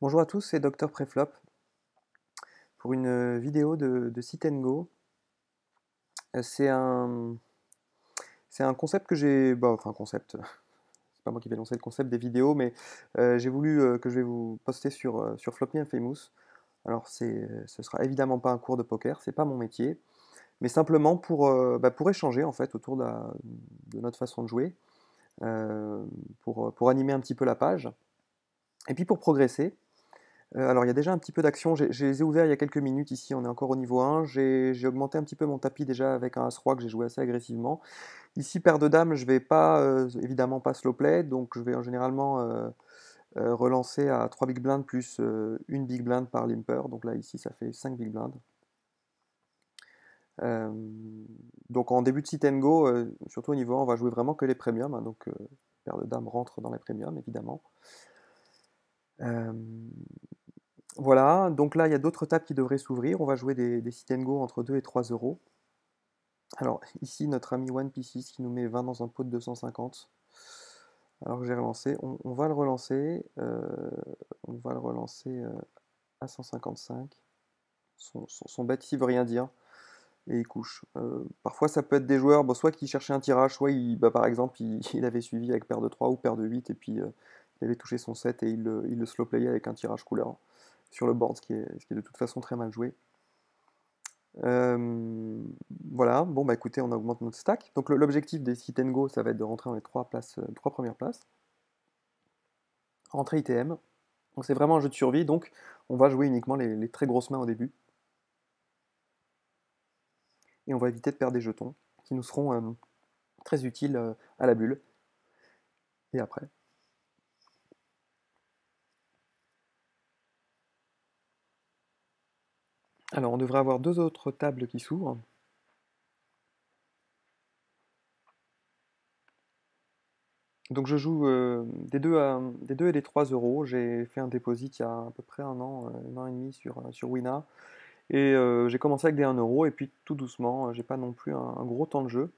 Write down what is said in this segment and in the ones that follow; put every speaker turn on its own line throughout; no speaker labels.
Bonjour à tous, c'est Dr Preflop pour une vidéo de Sit and Go. Euh, C'est un, c'est un concept que j'ai. Bah, enfin, concept, c'est pas moi qui vais lancer le concept des vidéos, mais j'ai voulu que je vais vous poster sur Flop Me and Famous. Alors, ce sera évidemment pas un cours de poker, c'est pas mon métier, mais simplement pour échanger en fait autour de notre façon de jouer, pour animer un petit peu la page, et puis pour progresser. Alors, il y a déjà un petit peu d'action. Je les ai ouverts il y a quelques minutes ici. On est encore au niveau 1. J'ai augmenté un petit peu mon tapis déjà avec un As-Roi que j'ai joué assez agressivement. Ici, paire de dames, je vais pas, évidemment pas slow play. Donc, je vais généralement relancer à 3 big blinds plus une big blind par limper. Donc là, ici, ça fait 5 big blinds. Euh, donc, en début de sit and go, surtout au niveau 1, on va jouer vraiment que les premiums, hein. Donc, paire de dames rentre dans les premiums, évidemment. Euh, Voilà, donc là il y a d'autres tables qui devraient s'ouvrir. On va jouer des sit and go entre 2 et 3 euros. Alors ici notre ami OnePC qui nous met 20 dans un pot de 250. Alors que j'ai relancé, on va le relancer. On va le relancer à 155. Son bet ici veut rien dire et il couche. Parfois ça peut être des joueurs, bon, soit qui cherchaient un tirage, soit bah, par exemple il avait suivi avec paire de 3 ou paire de 8 et puis il avait touché son 7 et il le slow playait avec un tirage couleur sur le board, ce qui est de toute façon très mal joué. Euh, voilà, bon bah écoutez, on augmente notre stack. Donc l'objectif des sit and go, ça va être de rentrer dans les trois premières places. Rentrer ITM. Donc c'est vraiment un jeu de survie, donc on va jouer uniquement les très grosses mains au début. Et on va éviter de perdre des jetons qui nous seront très utiles à la bulle et après. Alors on devrait avoir deux autres tables qui s'ouvrent. Donc je joue des 2 et des 3 euros. J'ai fait un dépôt il y a à peu près un an et demi sur Wina. Et j'ai commencé avec des 1 euro, et puis tout doucement, j'ai pas non plus un gros temps de jeu.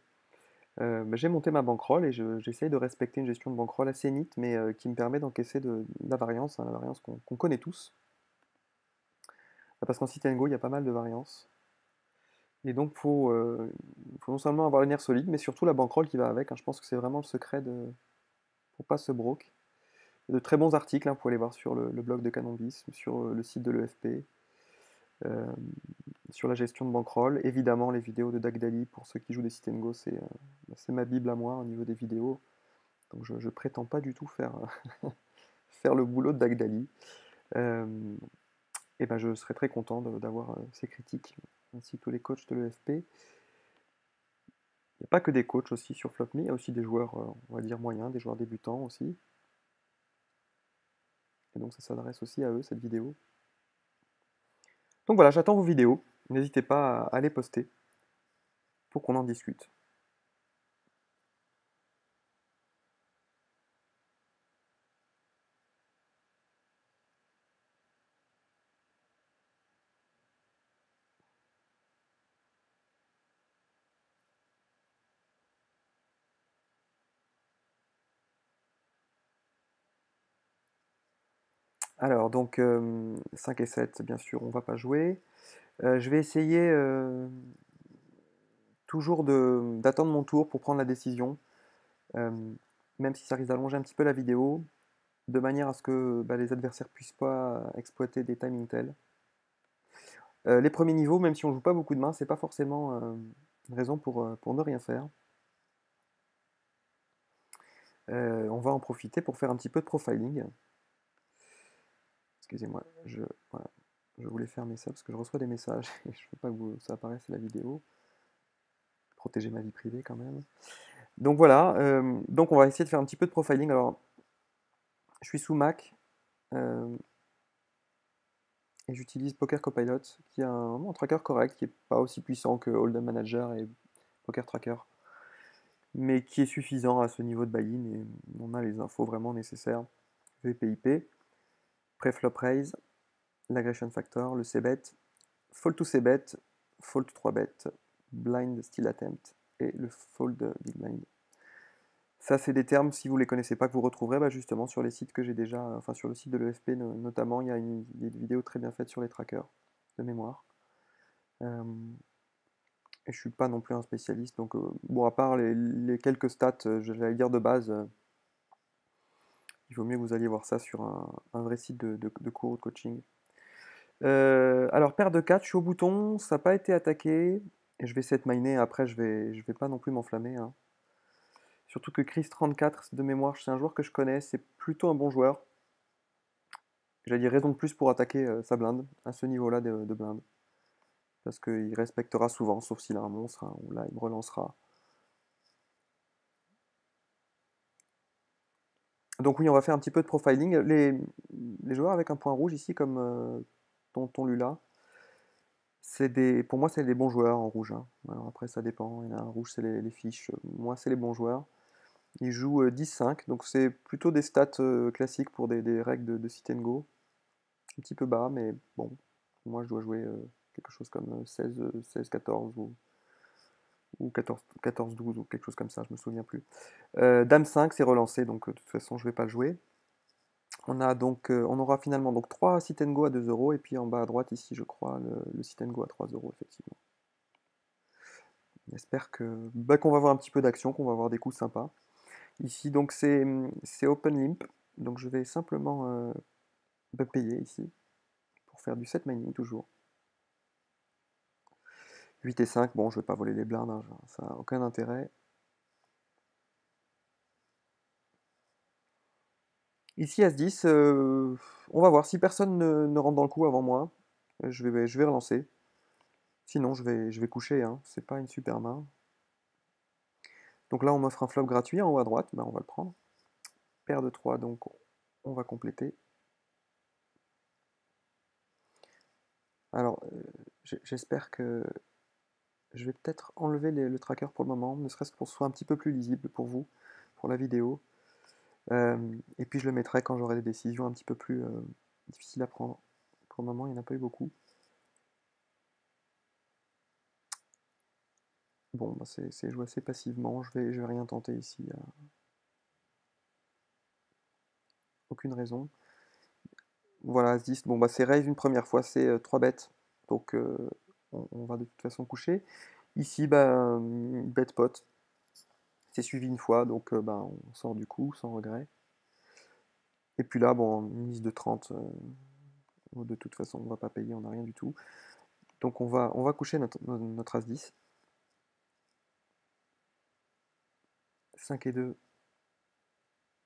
Bah, j'ai monté ma bankroll et j'essaye de respecter une gestion de bankroll assez neat, mais qui me permet d'encaisser de la variance, hein, la variance qu'on connaît tous. Parce qu'en sit and go, il y a pas mal de variances. Et donc, faut non seulement avoir le nerf solide, mais surtout la bankroll qui va avec, hein. Je pense que c'est vraiment le secret pour pas se broke. Il y a de très bons articles, hein, vous pouvez aller voir sur le blog de Canonbis, sur le site de l'EFP. euh, sur la gestion de bankroll. Évidemment, les vidéos de Dagdali, pour ceux qui jouent des sit and go, c'est ma bible à moi au niveau des vidéos. Donc je prétends pas du tout faire le boulot de Dagdali. Euh, et ben je serais très content d'avoir ces critiques, ainsi que tous les coachs de l'EFP. Il n'y a pas que des coachs aussi sur FlopMe, il y a aussi des joueurs, on va dire, moyens, des joueurs débutants aussi. Et donc ça s'adresse aussi à eux, cette vidéo. Donc voilà, j'attends vos vidéos. N'hésitez pas à les poster pour qu'on en discute. Alors, donc 5 et 7, bien sûr, on va pas jouer. Je vais essayer toujours d'attendre mon tour pour prendre la décision, euh, même si ça risque d'allonger un petit peu la vidéo, de manière à ce que bah, les adversaires puissent pas exploiter des timing tels. Les premiers niveaux, même si on joue pas beaucoup de mains, c'est pas forcément une raison pour ne rien faire. On va en profiter pour faire un petit peu de profiling. Excusez-moi, voilà, je voulais fermer ça parce que je reçois des messages et je veux pas que ça apparaisse la vidéo. Protéger ma vie privée quand même. Donc voilà, donc on va essayer de faire un petit peu de profiling. Alors, je suis sous Mac euh, et j'utilise Poker Copilot, qui a un tracker correct, qui n'est pas aussi puissant que Hold'em Manager et Poker Tracker, mais qui est suffisant à ce niveau de buy-in et on a les infos vraiment nécessaires. VPIP, Preflop Raise, l'Aggression Factor, le C-Bet, Fold to C-Bet, Fold 3 bet, Blind Still Attempt et le Fold Big Blind. Ça, c'est des termes, si vous les connaissez pas, que vous retrouverez bah, justement sur les sites que j'ai déjà, enfin sur le site de l'EFP notamment, il y a des vidéos très bien faites sur les trackers de mémoire. Euh, et je suis pas non plus un spécialiste, donc bon, à part les quelques stats, j'allais dire de base, il vaut mieux que vous alliez voir ça sur un vrai site de cours ou de coaching. Alors, paire de 4, je suis au bouton, ça n'a pas été attaqué. Et je vais essayer de miner, après je vais pas non plus m'enflammer, hein. Surtout que Chris34, de mémoire, c'est un joueur que je connais, c'est plutôt un bon joueur. J'allais dire raison de plus pour attaquer sa blinde, à ce niveau-là de blinde. Parce qu'il respectera souvent, sauf s'il a un monstre, hein, où là il me relancera. Donc oui, on va faire un petit peu de profiling. Les joueurs avec un point rouge ici, comme Tonton Lula, pour moi, c'est des bons joueurs en rouge, hein. Alors après, ça dépend. Il y en a un rouge, c'est les fiches. Moi, c'est les bons joueurs. Ils jouent 10-5, donc c'est plutôt des stats classiques pour des règles de sit and go. Un petit peu bas, mais bon, moi je dois jouer quelque chose comme 16-14 ou 14-12 ou quelque chose comme ça, je me souviens plus. Dame 5, c'est relancé, donc de toute façon je vais pas le jouer. On aura finalement donc 3 sit and go à 2 euros, et puis en bas à droite ici, je crois, le sit and go à 3 euros, effectivement. J'espère qu'on va avoir un petit peu d'action, qu'on va avoir des coups sympas. Ici, donc c'est Open Limp, donc je vais simplement payer ici, pour faire du set mining toujours. 8 et 5, bon, je vais pas voler les blindes, hein, ça n'a aucun intérêt. Ici, As-10, on va voir. Si personne ne rentre dans le coup avant moi, je vais relancer. Sinon, je vais coucher, hein. C'est pas une super main. Donc là, on m'offre un flop gratuit en haut à droite, ben, on va le prendre. Paire de 3, donc on va compléter. Alors, j'espère que je vais peut-être enlever le tracker pour le moment, ne serait-ce que pour que ce soit un petit peu plus lisible pour vous, pour la vidéo. Et puis je le mettrai quand j'aurai des décisions un petit peu plus difficiles à prendre. Pour le moment, il n'y en a pas eu beaucoup. Bon, bah c'est joué assez passivement, je vais rien tenter ici, aucune raison. Voilà, As-10, bon bah c'est raise une première fois, c'est 3 bêtes, donc on va de toute façon coucher. Ici, bah, bet pot, c'est suivi une fois, donc bah, on sort du coup sans regret. Et puis là, bon, une mise de 30, de toute façon on va pas payer, on n'a rien du tout. Donc on va coucher notre As-10. 5 et 2,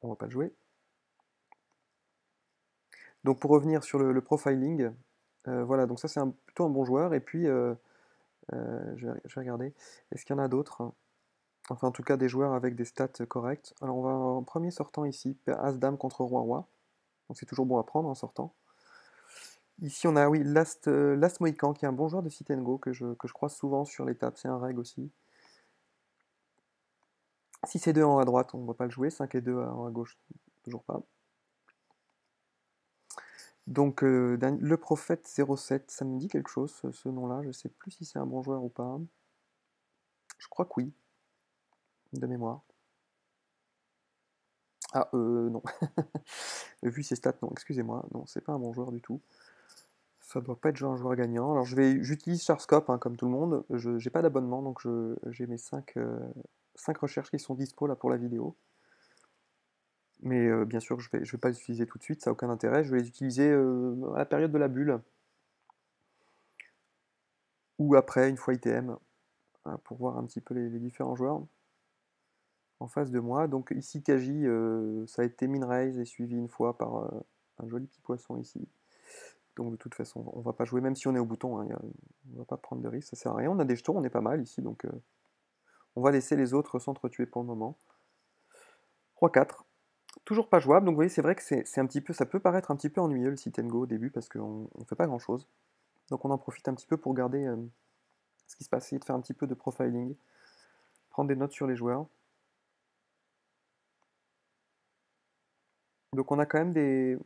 on va pas le jouer. Donc pour revenir sur le profiling, voilà, donc ça c'est plutôt un bon joueur. Et puis je vais regarder, est-ce qu'il y en a d'autres, hein? Enfin en tout cas des joueurs avec des stats correctes. Alors on va en premier sortant ici, As-Dame contre Roi-Roi. Donc c'est toujours bon à prendre en sortant. Ici on a oui Last Mohican qui est un bon joueur de sit and go que je croise souvent sur les tables, c'est un reg aussi. 6 et 2 en haut à droite, on ne va pas le jouer, 5 et 2 en haut à gauche, toujours pas. Donc, le prophète 07, ça me dit quelque chose, ce nom-là. Je ne sais plus si c'est un bon joueur ou pas. Je crois que oui, de mémoire. Ah, non. Vu ses stats, non, excusez-moi. Non, c'est pas un bon joueur du tout. Ça doit pas être un joueur gagnant. Alors, j'utilise Charscope, hein, comme tout le monde. Je n'ai pas d'abonnement, donc j'ai mes 5 recherches qui sont dispo là pour la vidéo. Mais bien sûr, je vais pas les utiliser tout de suite, ça n'a aucun intérêt. Je vais les utiliser à la période de la bulle, ou après, une fois ITM, hein, pour voir un petit peu les différents joueurs en face de moi. Donc ici, Kaji, ça a été min raise et suivi une fois par un joli petit poisson ici. Donc de toute façon, on va pas jouer, même si on est au bouton, hein, on va pas prendre de risque, ça sert à rien. On a des jetons, on est pas mal ici, donc on va laisser les autres s'entretuer pour le moment. Roi 4, toujours pas jouable, donc vous voyez, c'est vrai que c'est un petit peu, ça peut paraître un petit peu ennuyeux le sit and go au début, parce qu'on ne fait pas grand chose. Donc on en profite un petit peu pour regarder ce qui se passe, essayer de faire un petit peu de profiling, prendre des notes sur les joueurs. Donc on a quand même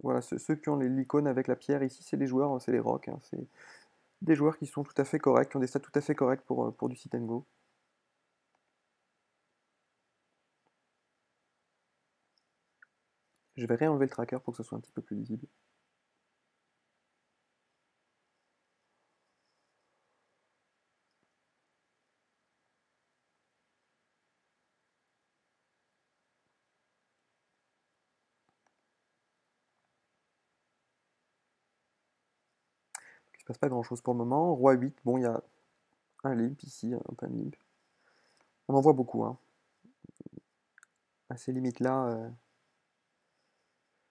voilà, ceux qui ont l'icône avec la pierre ici, c'est les joueurs, c'est les rocks, hein, c'est des joueurs qui sont tout à fait corrects, qui ont des stats tout à fait corrects pour du sit and go. Je vais réenlever le tracker pour que ce soit un petit peu plus lisible. Il se passe pas grand chose pour le moment. Roi 8, bon, il y a un limp ici, un peu de limp. On en voit beaucoup, hein. À ces limites-là,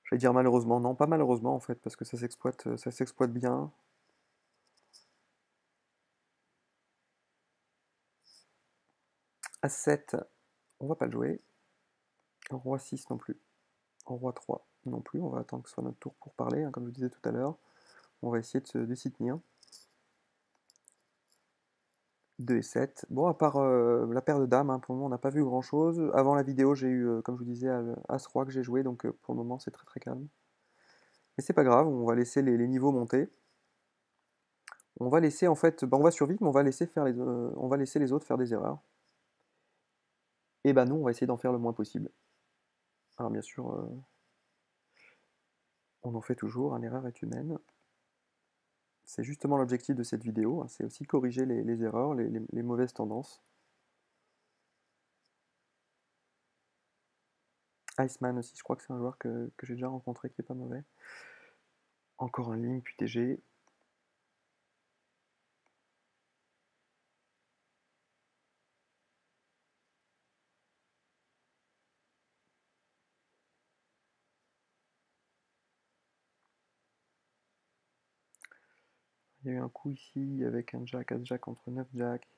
je vais dire malheureusement, non, pas malheureusement en fait, parce que ça s'exploite bien. As 7, on va pas le jouer. Roi 6 non plus. Roi 3 non plus. On va attendre que ce soit notre tour pour parler, hein, comme je vous disais tout à l'heure. On va essayer de s'y tenir. 2 et 7. Bon, à part la paire de dames, hein, pour le moment, on n'a pas vu grand-chose. Avant la vidéo, j'ai eu, comme je vous disais, As-Roi que j'ai joué, donc pour le moment, c'est très très calme. Mais c'est pas grave, on va laisser les niveaux monter. On va laisser, en fait, bah, on va survivre, mais on va laisser les autres faire des erreurs. Et bah nous, on va essayer d'en faire le moins possible. Alors bien sûr, on en fait toujours, hein, l'erreur est humaine. C'est justement l'objectif de cette vidéo, hein, c'est aussi corriger les erreurs, les mauvaises tendances. Iceman aussi, je crois que c'est un joueur que j'ai déjà rencontré qui est pas mauvais. Encore un limp UTG. Il y a eu un coup ici avec un jack, as-jack contre 9 jack.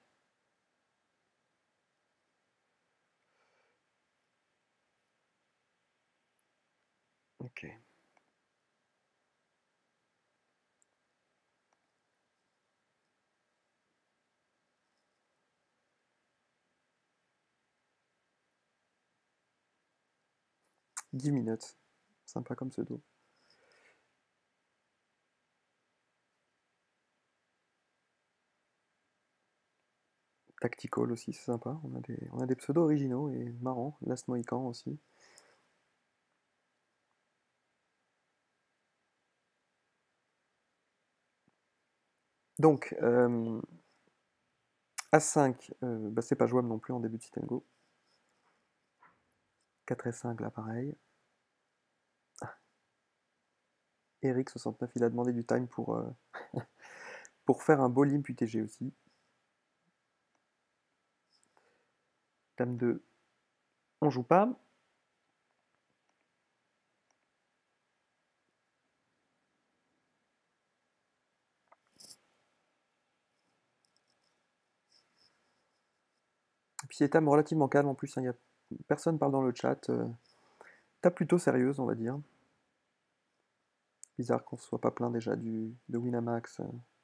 Ok. Give minutes. Sympa comme pseudo. Tactical aussi, c'est sympa. On a des pseudos originaux et marrants. Last Mohican aussi. Donc, As5, bah, c'est pas jouable non plus en début de sit and go. 4 et 5, là pareil. Eric 69, il a demandé du time pour faire un beau limp UTG aussi. Dame 2, on joue pas. Et puis c'est table relativement calme en plus, hein, personne parle dans le chat. Table plutôt sérieuse, on va dire. Bizarre qu'on se soit pas plaint déjà de Winamax,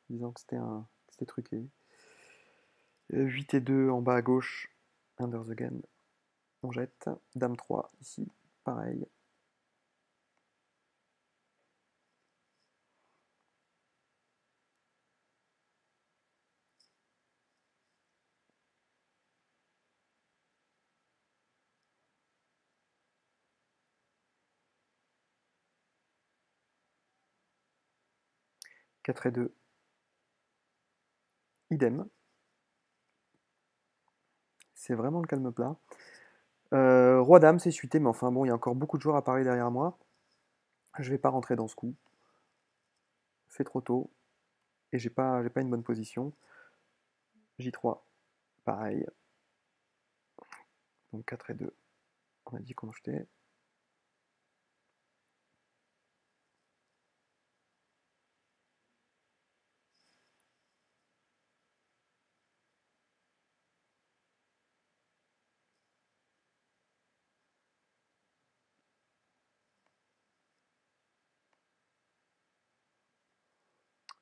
disant que c'était truqué. 8 et 2 en bas à gauche, under the gun. On jette. Dame 3 ici, pareil. Quatre et 2, idem. C'est vraiment le calme plat. Roi dame, c'est suité, mais enfin bon, il y a encore beaucoup de joueurs à parler derrière moi. Je vais pas rentrer dans ce coup. C'est trop tôt. Et j'ai pas une bonne position. J3, pareil. Donc 4 et 2. On a dit qu'on jetait.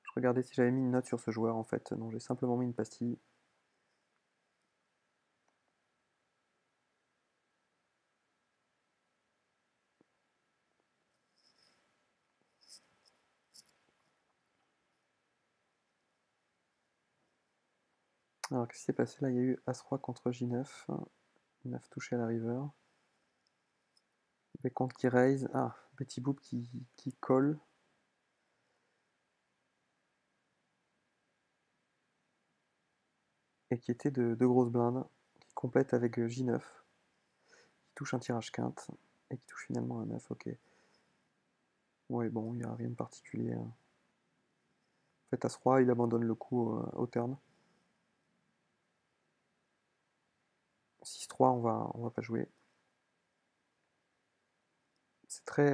Je regardais si j'avais mis une note sur ce joueur en fait. Non, j'ai simplement mis une pastille. Alors qu'est-ce qui s'est passé là? Il y a eu As-Roi contre J9. 9 touché à la river. Les comptes qui raise. Ah, Betty Boop qui colle. Et qui était de grosses blindes. Qui complète avec J9. Qui touche un tirage quinte. Et qui touche finalement un 9, ok. Ouais, bon, il n'y a rien de particulier, hein. En fait, As-Roi, il abandonne le coup au turn. 6-3, on va pas jouer. C'est très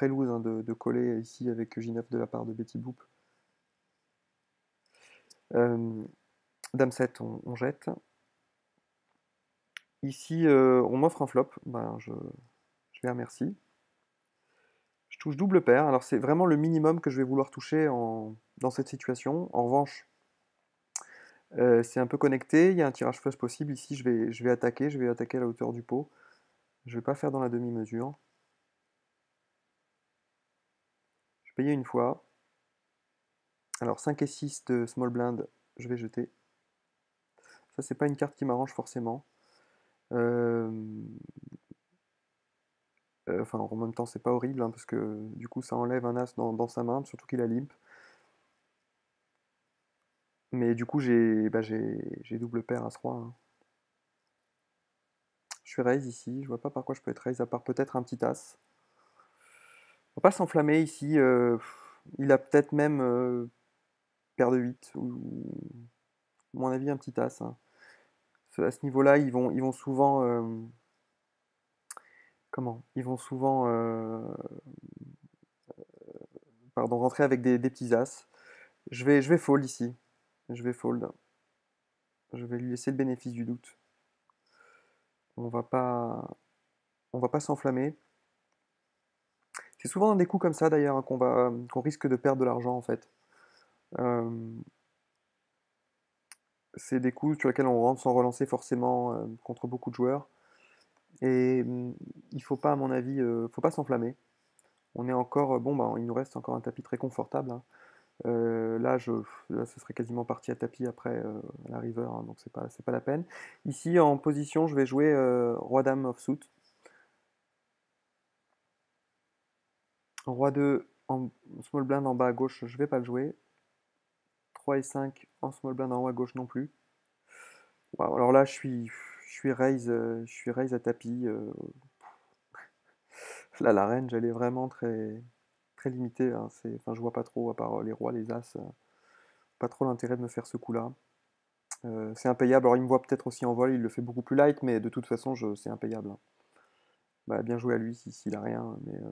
loose hein, de coller ici avec J9 de la part de Betty Boop. Dame 7, on jette. Ici, on m'offre un flop. Ben, je les remercie. Je touche double paire. Alors, c'est vraiment le minimum que je vais vouloir toucher dans cette situation. En revanche, c'est un peu connecté. Il y a un tirage flush possible. Ici, je vais attaquer. Je vais attaquer à la hauteur du pot. Je vais pas faire dans la demi-mesure. Je vais payer une fois. Alors, 5 et 6 de small blind, je vais jeter. Ça, c'est pas une carte qui m'arrange forcément. Euh, Enfin, en même temps, c'est pas horrible, hein, parce que du coup, ça enlève un as dans sa main, surtout qu'il a limp. Mais du coup, j'ai double paire As-Roi, hein. Je suis raise ici, je vois pas par quoi je peux être raise, à part peut-être un petit as. On va pas s'enflammer ici. Il a peut-être même paire de 8, ou à mon avis, un petit as, hein. À ce niveau-là, ils vont souvent. Comment? Ils vont souvent. Pardon, rentrer avec des petits as. Je vais fold ici. Je vais fold. Je vais lui laisser le bénéfice du doute. On va pas, on va pas s'enflammer. C'est souvent dans des coups comme ça d'ailleurs hein, qu'on risque de perdre de l'argent en fait. Euh, c'est des coups sur lesquels on rentre sans relancer forcément contre beaucoup de joueurs. Et il faut pas, à mon avis, faut pas s'enflammer. On est encore, bon, bah, il nous reste encore un tapis très confortable, hein. Là, là, ce serait quasiment parti à tapis après la river, hein, donc c'est pas la peine. Ici, en position, je vais jouer Roi-Dame offsuit. Roi 2 en small blind en bas à gauche, je vais pas le jouer. 3 et 5 en small blind en haut à gauche non plus. Wow, alors là, je suis raise à tapis. Là, la range, elle est vraiment très, très limitée, hein. Enfin, je vois pas trop, à part les rois, les as, pas trop l'intérêt de me faire ce coup-là. C'est impayable. Alors, il me voit peut-être aussi en vol, il le fait beaucoup plus light, mais de toute façon, c'est impayable, hein. Bah, bien joué à lui s'il a rien, mais à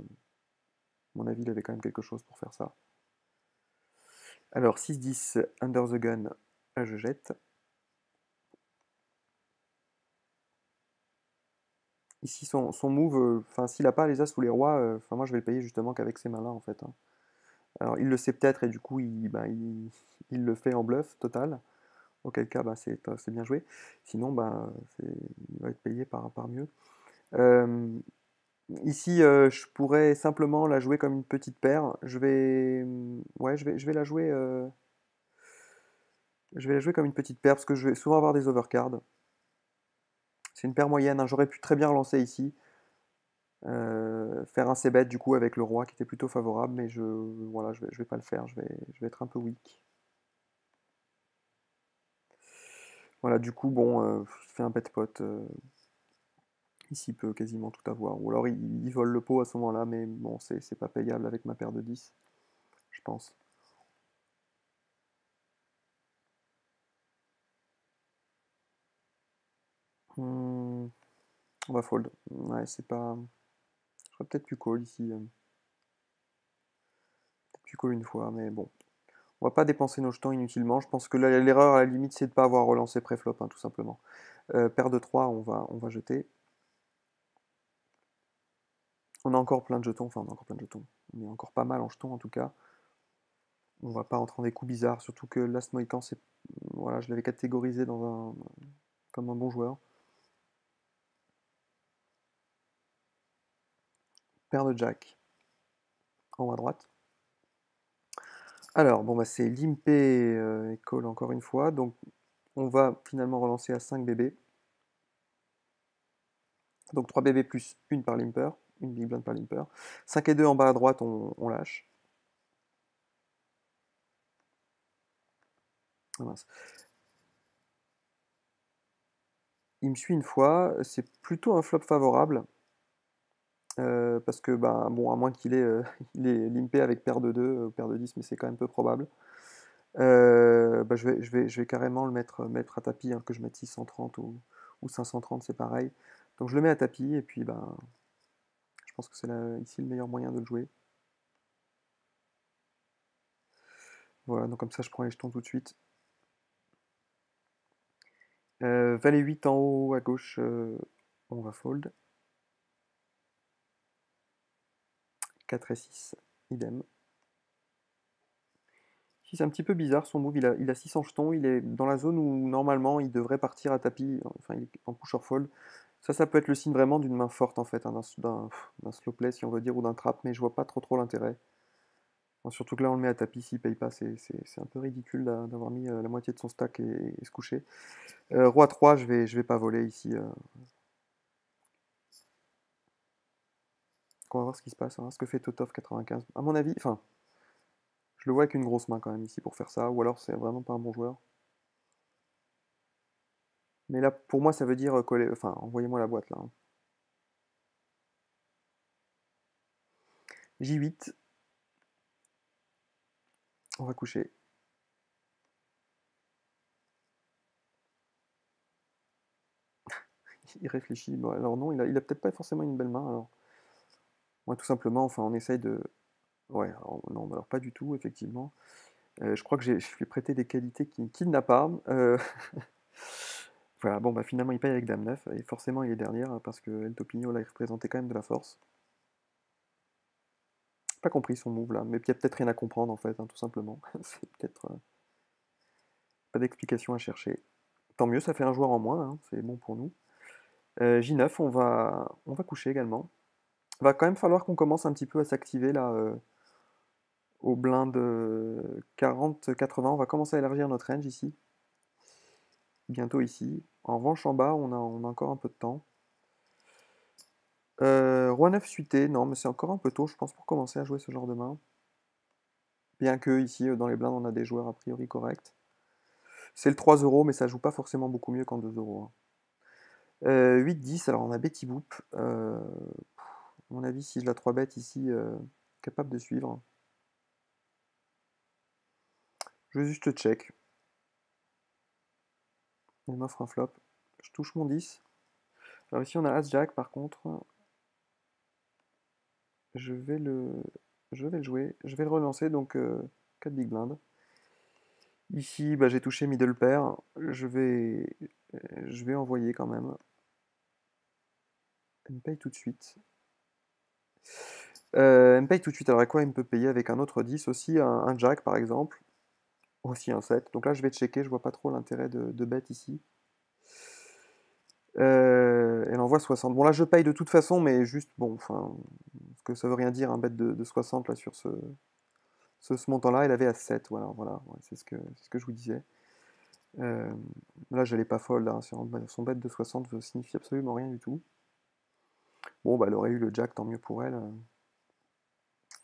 mon avis, il avait quand même quelque chose pour faire ça. Alors, 6-10, under the gun, je jette. Ici, son move, enfin, s'il a pas les as ou les rois, enfin, moi, je vais le payer justement qu'avec ces mains-là, en fait, hein. Alors, il le sait peut-être et du coup, il le fait en bluff total. Auquel cas, bah, c'est bien joué. Sinon, bah, il va être payé par mieux. Euh, Ici, je pourrais simplement la jouer comme une petite paire. Ouais, je vais la jouer. Je vais la jouer comme une petite paire parce que je vais souvent avoir des overcards. C'est une paire moyenne, hein. J'aurais pu très bien relancer ici. Faire un c-bet du coup avec le roi qui était plutôt favorable, mais voilà, je vais pas le faire. Je vais être un peu weak. Voilà, du coup, bon, je fais un bet pot. Ici, il peut quasiment tout avoir. Ou alors, il vole le pot à ce moment-là, mais bon, c'est pas payable avec ma paire de 10, je pense. Hmm, on va fold. Ouais, c'est pas. Je ferais peut-être plus call ici. Peut-être plus call une fois, mais bon. On va pas dépenser nos jetons inutilement. Je pense que l'erreur, à la limite, c'est de pas avoir relancé préflop, hein, tout simplement. Paire de 3, on va jeter. On a encore plein de jetons, enfin, on a encore plein de jetons. On est encore pas mal en jetons, en tout cas. On va pas rentrer dans des coups bizarres, surtout que Last Mohican, voilà, je l'avais catégorisé comme un bon joueur. Paire de jack en haut à droite. Alors, bon, bah, c'est limpé et call encore une fois. Donc, on va finalement relancer à 5 bébés. Donc, 3 bébés plus une par limper. une big blind par limper. 5 et 2 en bas à droite, on lâche. Ah mince. Il me suit une fois, c'est plutôt un flop favorable. Parce que, bah, bon, à moins qu'il ait, il ait limpé avec paire de 2, paire de 10, mais c'est quand même peu probable. Bah, je vais carrément le mettre à tapis, hein, que je mette 630 ou 530, c'est pareil. Donc je le mets à tapis, et puis bah, je pense que c'est ici le meilleur moyen de le jouer. Voilà, donc comme ça je prends les jetons tout de suite. Valet 8 en haut à gauche, on va fold. 4 et 6, idem. Si c'est un petit peu bizarre son move, il a 600 jetons, il est dans la zone où normalement il devrait partir à tapis, enfin il est en push or fold. Ça peut être le signe vraiment d'une main forte en fait, hein, d'un slow play si on veut dire, ou d'un trap, mais je vois pas trop l'intérêt. Bon, surtout que là on le met à tapis, s'il paye pas, c'est un peu ridicule d'avoir mis la moitié de son stack et se coucher. Roi 3, je vais pas voler ici. On va voir ce qui se passe, hein, ce que fait Totov 95. À mon avis, enfin, je le vois avec une grosse main quand même ici pour faire ça, ou alors c'est vraiment pas un bon joueur. Mais là, pour moi, ça veut dire coller. Enfin, envoyez-moi la boîte là, hein. J8, on va coucher. Il réfléchit. Bon, alors non, il a peut-être pas forcément une belle main. Alors, moi, tout simplement, enfin, on essaye de. Ouais, alors, non, alors pas du tout, effectivement. Je crois que je lui ai prêté des qualités qu'il n'a pas. Voilà, bon, bah finalement, il paye avec Dame 9, et forcément, il est derrière, hein, parce que El Topino, là, il représentait quand même de la force. Pas compris son move là, mais il y a peut-être rien à comprendre en fait, hein, tout simplement. C'est peut-être pas d'explication à chercher. Tant mieux, ça fait un joueur en moins, hein, c'est bon pour nous. J9, on va coucher également. Va quand même falloir qu'on commence un petit peu à s'activer là, au blind 40-80. On va commencer à élargir notre range ici, bientôt ici. En revanche, en bas, on a encore un peu de temps. Roi 9 suité, non, mais c'est encore un peu tôt, je pense, pour commencer à jouer ce genre de main. Bien que ici, dans les blindes, on a des joueurs a priori corrects. C'est le 3 €, mais ça joue pas forcément beaucoup mieux qu'en 2 €, hein. 8-10, alors on a Betty Boop. À mon avis, si je la 3 bet ici, capable de suivre. Je vais juste check. Il m'offre un flop. Je touche mon 10. Alors ici, on a As-Jack, par contre. Je vais le, je vais le jouer. Je vais le relancer, donc 4 big blind. Ici, bah, j'ai touché middle pair. Je vais envoyer quand même. Elle me paye tout de suite. Elle me paye tout de suite. Alors, à quoi il me peut payer avec un autre 10 aussi, un jack par exemple. Aussi un 7. Donc là, je vais checker. Je vois pas trop l'intérêt de bet ici. Elle envoie 60. Bon, là, je paye de toute façon, mais juste, bon, enfin, ce que ça veut rien dire, un bet de 60 là sur ce montant-là. Elle avait à 7. Voilà, ouais, c'est ce que je vous disais. Là, je n'allais pas fold, hein, son bet de 60 ne signifie absolument rien du tout. Bon, bah, elle aurait eu le jack, tant mieux pour elle.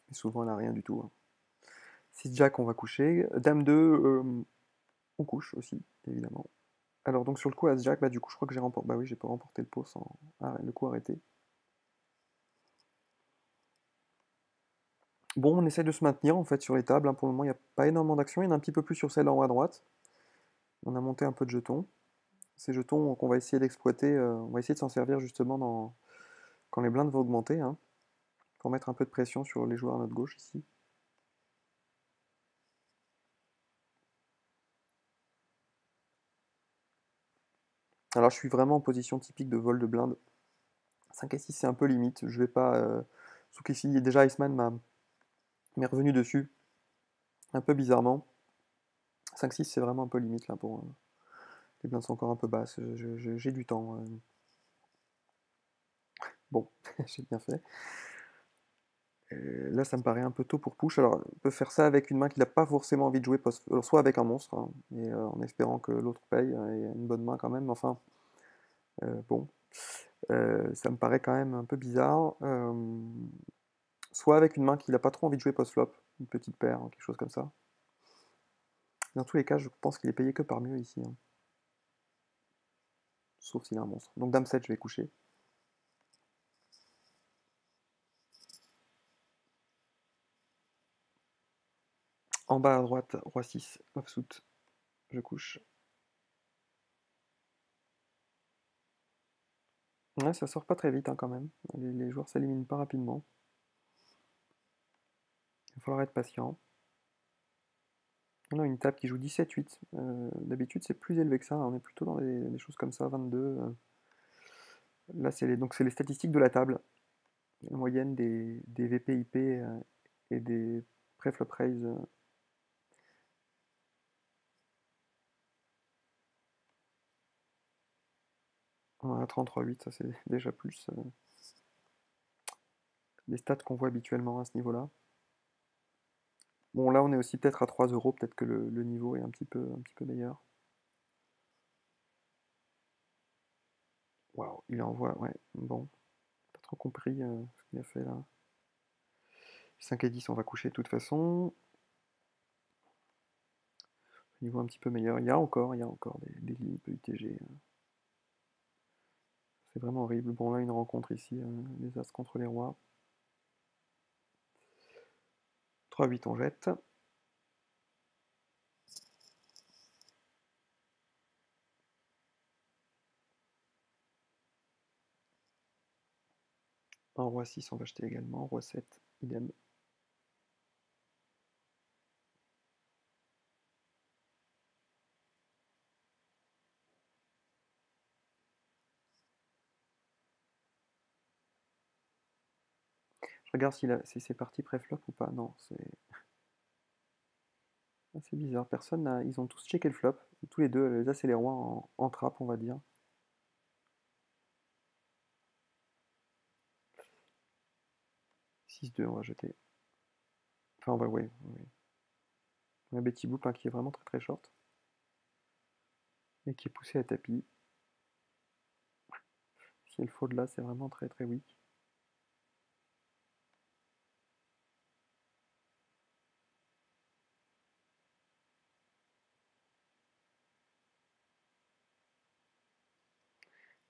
Mais souvent, elle n'a rien du tout, hein. 6 jack, on va coucher. Dame 2, on couche aussi, évidemment. Alors, donc sur le coup, As Jack, bah, du coup, je crois que j'ai remporté. Bah oui, j'ai pas remporté le pot sans le coup arrêté. Bon, on essaie de se maintenir en fait sur les tables, hein. Pour le moment, il n'y a pas énormément d'action. Il y en a un petit peu plus sur celle en haut à droite. On a monté un peu de jetons. Ces jetons qu'on va essayer d'exploiter, on va essayer de s'en servir justement quand les blindes vont augmenter, hein, pour mettre un peu de pression sur les joueurs à notre gauche ici. Alors, je suis vraiment en position typique de vol de blinde. 5 et 6, c'est un peu limite. Je vais pas. Sauf qu'ici, déjà, Iceman m'est revenu dessus, un peu bizarrement. 5-6, c'est vraiment un peu limite là pour. Les blindes sont encore un peu basses. J'ai du temps. Bon, j'ai bien fait. Là, ça me paraît un peu tôt pour push. Alors, on peut faire ça avec une main qu'il n'a pas forcément envie de jouer, alors, soit avec un monstre, hein, et en espérant que l'autre paye, et une bonne main quand même. Enfin, bon. Ça me paraît quand même un peu bizarre. Soit avec une main qu'il n'a pas trop envie de jouer post-flop, une petite paire, quelque chose comme ça. Dans tous les cas, je pense qu'il est payé que par mieux ici, hein. Sauf s'il a un monstre. Donc Dame 7, je vais coucher. En bas à droite, Roi 6, offsuit, je couche. Ouais, ça sort pas très vite hein, quand même. Les joueurs s'éliminent pas rapidement. Il va falloir être patient. On a une table qui joue 17-8. D'habitude, c'est plus élevé que ça. On est plutôt dans des choses comme ça, 22. Là, c'est les statistiques de la table. La moyenne des VP-IP et des pré-flop raise. On a 33-8, ça c'est déjà plus des stats qu'on voit habituellement à ce niveau-là. Bon, là, on est aussi peut-être à 3 euros. Peut-être que le niveau est un petit peu meilleur. Waouh, il envoie, ouais, bon. Pas trop compris ce qu'il a fait là. 5 et 10, on va coucher de toute façon. Niveau un petit peu meilleur. Il y a encore des lignes UTG. C'est vraiment horrible. Bon, là, une rencontre ici, les As contre les Rois. 3-8, on jette. En Roi 6, on va jeter également. Roi 7, idem. Je regarde si c'est parti pré-flop ou pas. Non, c'est assez bizarre. Ils ont tous checké le flop. Tous les deux, les As et les Rois en trappe, on va dire. 6-2, on va jeter. Enfin, ouais. On a Betty Boop hein, qui est vraiment très très short. Et qui est poussé à tapis. Si elle fold là, c'est vraiment très très weak.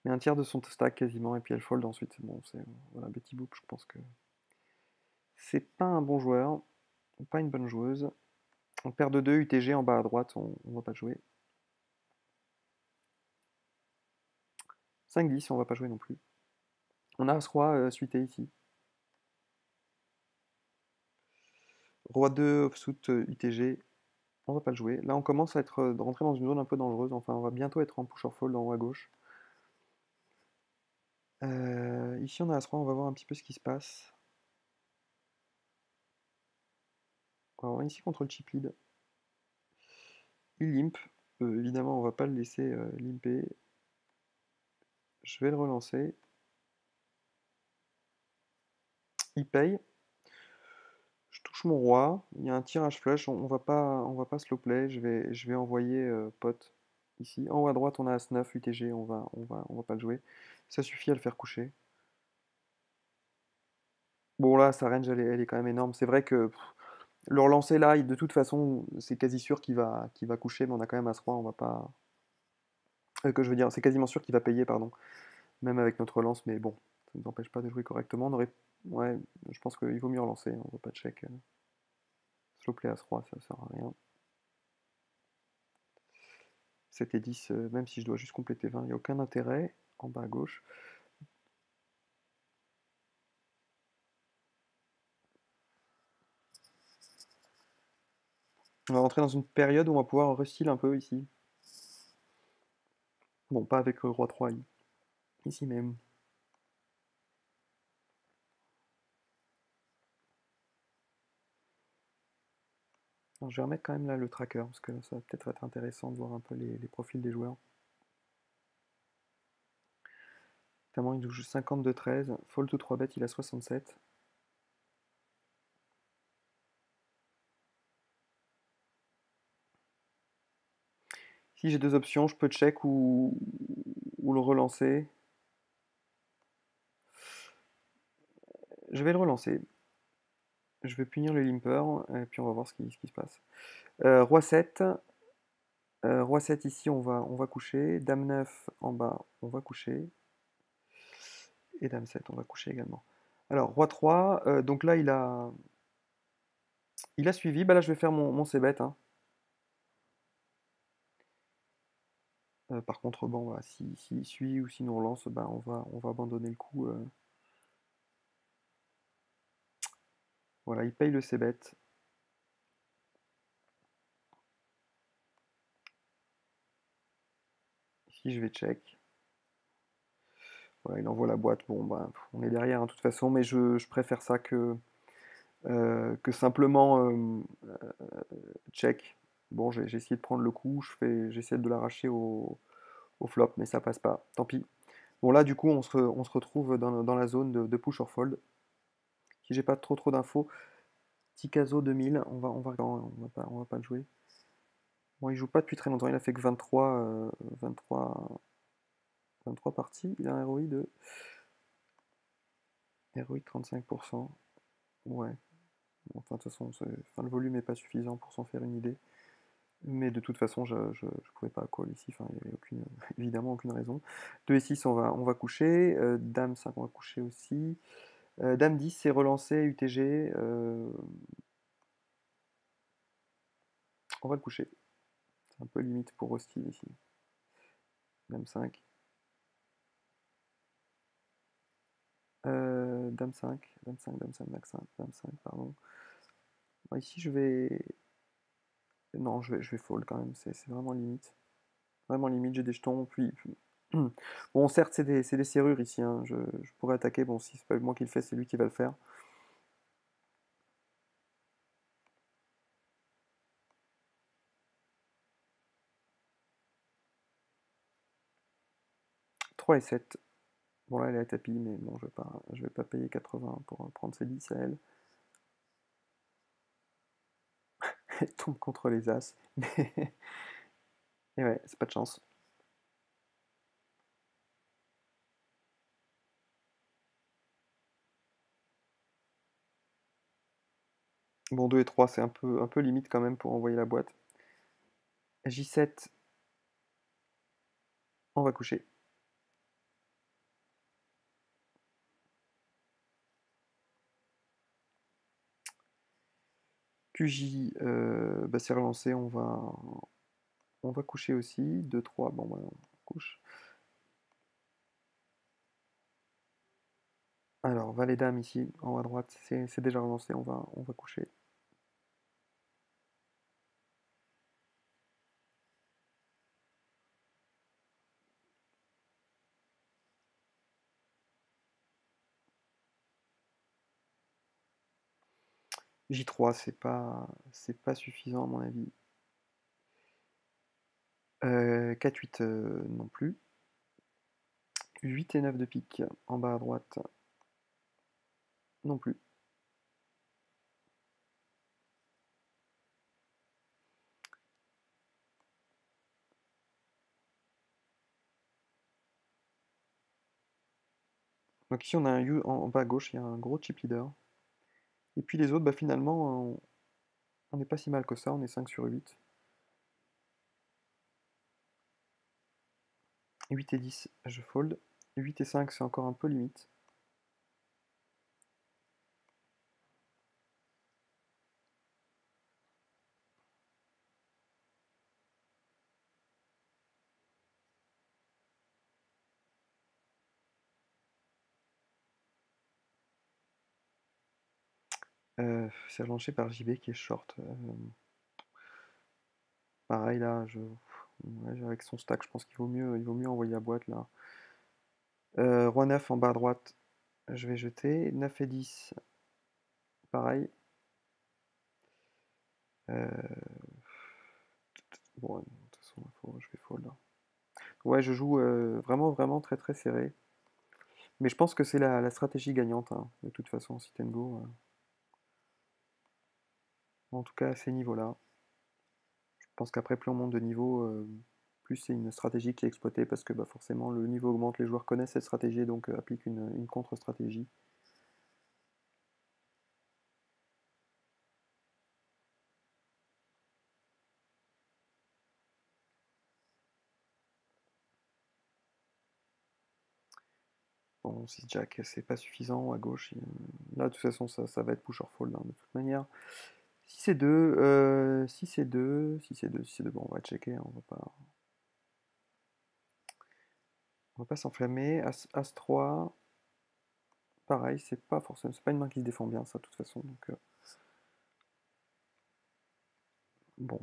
Mais un tiers de son stack quasiment, et puis elle fold ensuite. Bon, voilà, Betty Boop, je pense que c'est pas un bon joueur, pas une bonne joueuse. On perd de 2, UTG en bas à droite, on va pas jouer. 5-10, on va pas jouer non plus. On a As-Roi suité ici. Roi 2, offsuit, UTG, on va pas le jouer. Là, on commence à rentrer dans une zone un peu dangereuse. Enfin, on va bientôt être en push or fold en haut à gauche. Ici, on a As-Roi, on va voir un petit peu ce qui se passe. Alors, ici, contre le chip lead. Il limp. Évidemment, on va pas le laisser limper. Je vais le relancer. Il paye. Je touche mon roi. Il y a un tirage flush. On va pas slow play. Je vais envoyer pot ici. En haut à droite, on a As-9 UTG. On va pas le jouer. Ça suffit à le faire coucher. Bon là, sa range, elle est quand même énorme. C'est vrai que le relancer là, de toute façon, c'est quasi sûr qu'il va coucher, mais on a quand même As-Roi. On va pas. Que je veux dire, c'est quasiment sûr qu'il va payer, pardon. Même avec notre relance, mais bon, ça ne nous empêche pas de jouer correctement. Ouais, je pense qu'il vaut mieux relancer. On va pas check. Slow play As-Roi, ça sert à rien. 7 et 10, même si je dois juste compléter 20, il n'y a aucun intérêt. En bas à gauche. On va rentrer dans une période où on va pouvoir restyler un peu ici. Bon, pas avec le roi 3 ici même. Alors, je vais remettre quand même là le tracker, parce que ça va peut-être être intéressant de voir un peu les profils des joueurs. Notamment, il joue 52-13. Fold to 3 bet, il a 67. Si j'ai deux options, je peux check ou le relancer. Je vais le relancer. Je vais punir le limper, et puis on va voir ce qui se passe. Roi 7. Roi 7 ici, on va coucher. Dame 9 en bas, on va coucher. Et Dame 7, on va coucher également. Alors, Roi 3, donc là, il a suivi. Bah là, je vais faire mon c-bet, hein. Par contre, bon, bah, s'il suit ou si nous on lance, bah, on va abandonner le coup. Voilà, il paye le c-bet. Ici, je vais check. Voilà, il envoie la boîte. Bon, bah, on est derrière, hein, de toute façon, mais je préfère ça que simplement check. Bon, j'ai essayé de prendre le coup, j'essaie de l'arracher au flop, mais ça passe pas. Tant pis. Bon, là, du coup, on se retrouve dans la zone de push or fold. Si j'ai pas trop d'infos, Tikazo 2000, on va pas le jouer. Bon, il joue pas depuis très longtemps, il a fait que 23 parties. Il a un ROI de 35%. Ouais. Bon, enfin, de toute façon, le volume n'est pas suffisant pour s'en faire une idée. Mais de toute façon, je ne pouvais pas call ici. Enfin, il n'y avait évidemment aucune raison. 2 et 6, on va coucher. Dame 5, on va coucher aussi. Dame 10, c'est relancé, UTG. On va le coucher. C'est un peu limite pour Rusty ici. Dame 5. Dame 5, Dame 5, Dame 5, Dame 5, Dame 5, pardon. Bon, ici, je vais. Non, je vais fold quand même. C'est vraiment limite. Vraiment limite, j'ai des jetons. Puis. Bon, certes, c'est des serrures ici, hein. Je pourrais attaquer. Bon, si c'est pas moi qui le fais, c'est lui qui va le faire. 3 et 7. Bon, là, elle est à tapis, mais bon, je vais pas payer 80 pour prendre ses 10 à elle. Elle tombe contre les As. Et ouais, c'est pas de chance. Bon, 2 et 3, c'est un peu limite quand même pour envoyer la boîte. J7, on va coucher. QJ, bah, c'est relancé, on va coucher aussi. 2, 3, bon, bah, on couche. Alors, valet dame ici, en haut à droite, c'est déjà relancé, on va coucher. J3, c'est pas suffisant à mon avis. 4-8 non plus. 8 et 9 de pique en bas à droite non plus. Donc ici on a un U en bas à gauche, il y a un gros chip leader. Et puis les autres, bah, finalement, on n'est pas si mal que ça, on est 5 sur 8. 8 et 10, je fold. 8 et 5, c'est encore un peu limite. C'est relancé par JB qui est short. Pareil là, ouais, avec son stack, je pense qu'il vaut mieux envoyer la boîte là. Roi 9 en bas à droite, je vais jeter. 9 et 10, pareil. Bon, de toute façon, je vais fold, hein. Ouais, je joue vraiment, vraiment très très serré. Mais je pense que c'est la stratégie gagnante, hein, de toute façon, sit and go. En tout cas, à ces niveaux-là. Je pense qu'après, plus on monte de niveau, plus c'est une stratégie qui est exploitée parce que bah, forcément le niveau augmente, les joueurs connaissent cette stratégie et donc appliquent une contre-stratégie. Bon, 6 jack, c'est pas suffisant à gauche. Là, de toute façon, ça va être push or fold, hein, de toute manière. Si c'est 2, si c'est 2, si c'est 2, si c'est 2, bon, on va checker, hein, on va pas s'enflammer. As 3, pareil, c'est pas forcément, c'est pas une main qui se défend bien, ça, de toute façon. Donc, bon,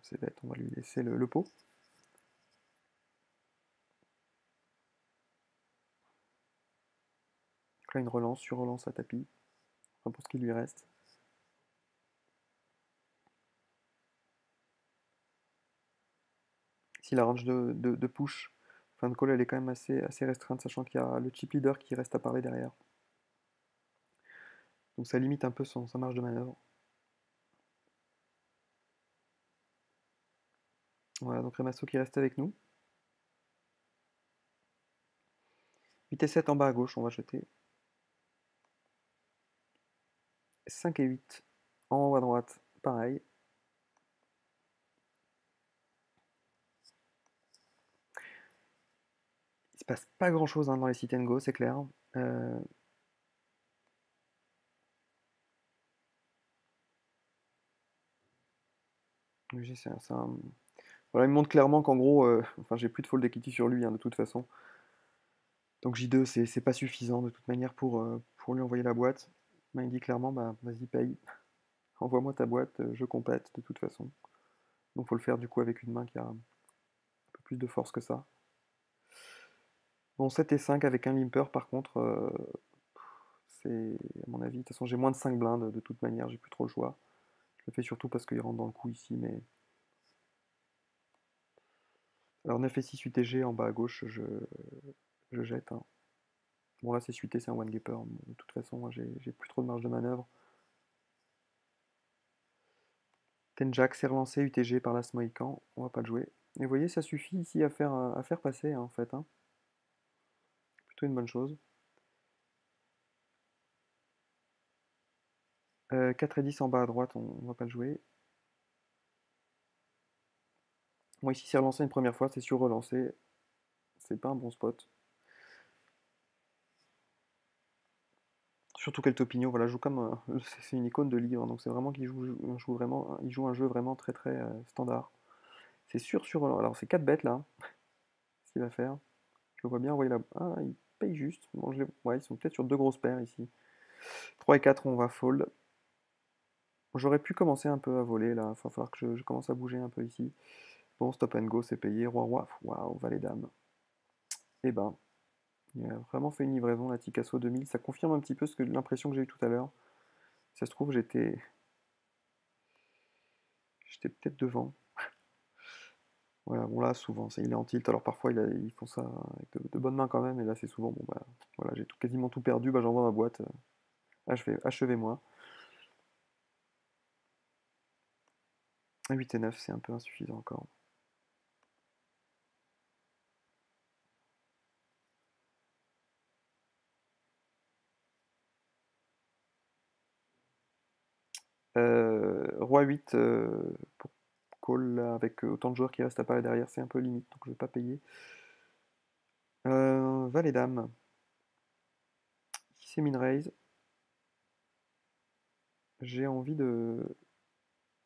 c'est bête, on va lui laisser le pot. Donc là, une relance, sur relance à tapis, enfin, pour ce qui lui reste. Si la range de push, fin de call, elle est quand même assez restreinte, sachant qu'il y a le chip leader qui reste à parler derrière. Donc ça limite un peu sa marge de manœuvre. Voilà, donc Remasso qui reste avec nous. 8 et 7 en bas à gauche, on va jeter. 5 et 8 en haut à droite, pareil. Il se passe pas grand chose, hein, dans les sit and go, c'est clair. Voilà, il me montre clairement qu'en gros, enfin, j'ai plus de fold equity sur lui, hein, de toute façon. Donc J2, c'est pas suffisant de toute manière pour lui envoyer la boîte. Ben, il dit clairement, bah, vas-y, paye. Envoie-moi ta boîte, je complète de toute façon. Donc faut le faire du coup avec une main qui a un peu plus de force que ça. Bon, 7 et 5 avec un limper, par contre, c'est, à mon avis, de toute façon, j'ai moins de 5 blindes, de toute manière, j'ai plus trop le choix. Je le fais surtout parce qu'il rentre dans le coup ici, mais... Alors 9 et 6 UTG en bas à gauche, je jette, hein. Bon là c'est suité, c'est un one gapper. De toute façon, moi j'ai plus trop de marge de manœuvre. Ten Jack, c'est relancé, UTG par l'As Mohican, on va pas le jouer. Et vous voyez, ça suffit ici à faire passer, hein, en fait, hein. Plutôt une bonne chose. 4 et 10 en bas à droite, on va pas le jouer. Moi ici c'est relancé une première fois, c'est sur relancé. C'est pas un bon spot. Surtout qu'El Topino, voilà, joue comme c'est une icône de livre, donc c'est vraiment qu'il joue un jeu vraiment très très standard. C'est sûr sur alors c'est 4 bêtes là, ce qu'il va faire. Je le vois bien envoyer la. Ah, il paye juste. Bon, ouais, ils sont peut-être sur deux grosses paires ici. 3 et 4, on va fold. J'aurais pu commencer un peu à voler là. Il va falloir que je commence à bouger un peu ici. Bon, stop and go, c'est payé. Roi, roi. Waouh, valet dame. Eh ben, il a vraiment fait une livraison, la Ticasso 2000. Ça confirme un petit peu l'impression que j'ai eue tout à l'heure. Si ça se trouve, j'étais peut-être devant. Voilà, bon là, souvent, il est en tilt. Alors parfois, ils font ça avec de bonnes mains quand même. Et là, c'est souvent, bon bah, voilà, j'ai quasiment tout perdu. Bah, j'envoie ma boîte. Achevez-moi. 8 et 9, c'est un peu insuffisant encore. Roi 8 pour call là, avec autant de joueurs qui restent à parler derrière, c'est un peu limite, donc je vais pas payer. Valet dame. Ici c'est min raise. J'ai envie de.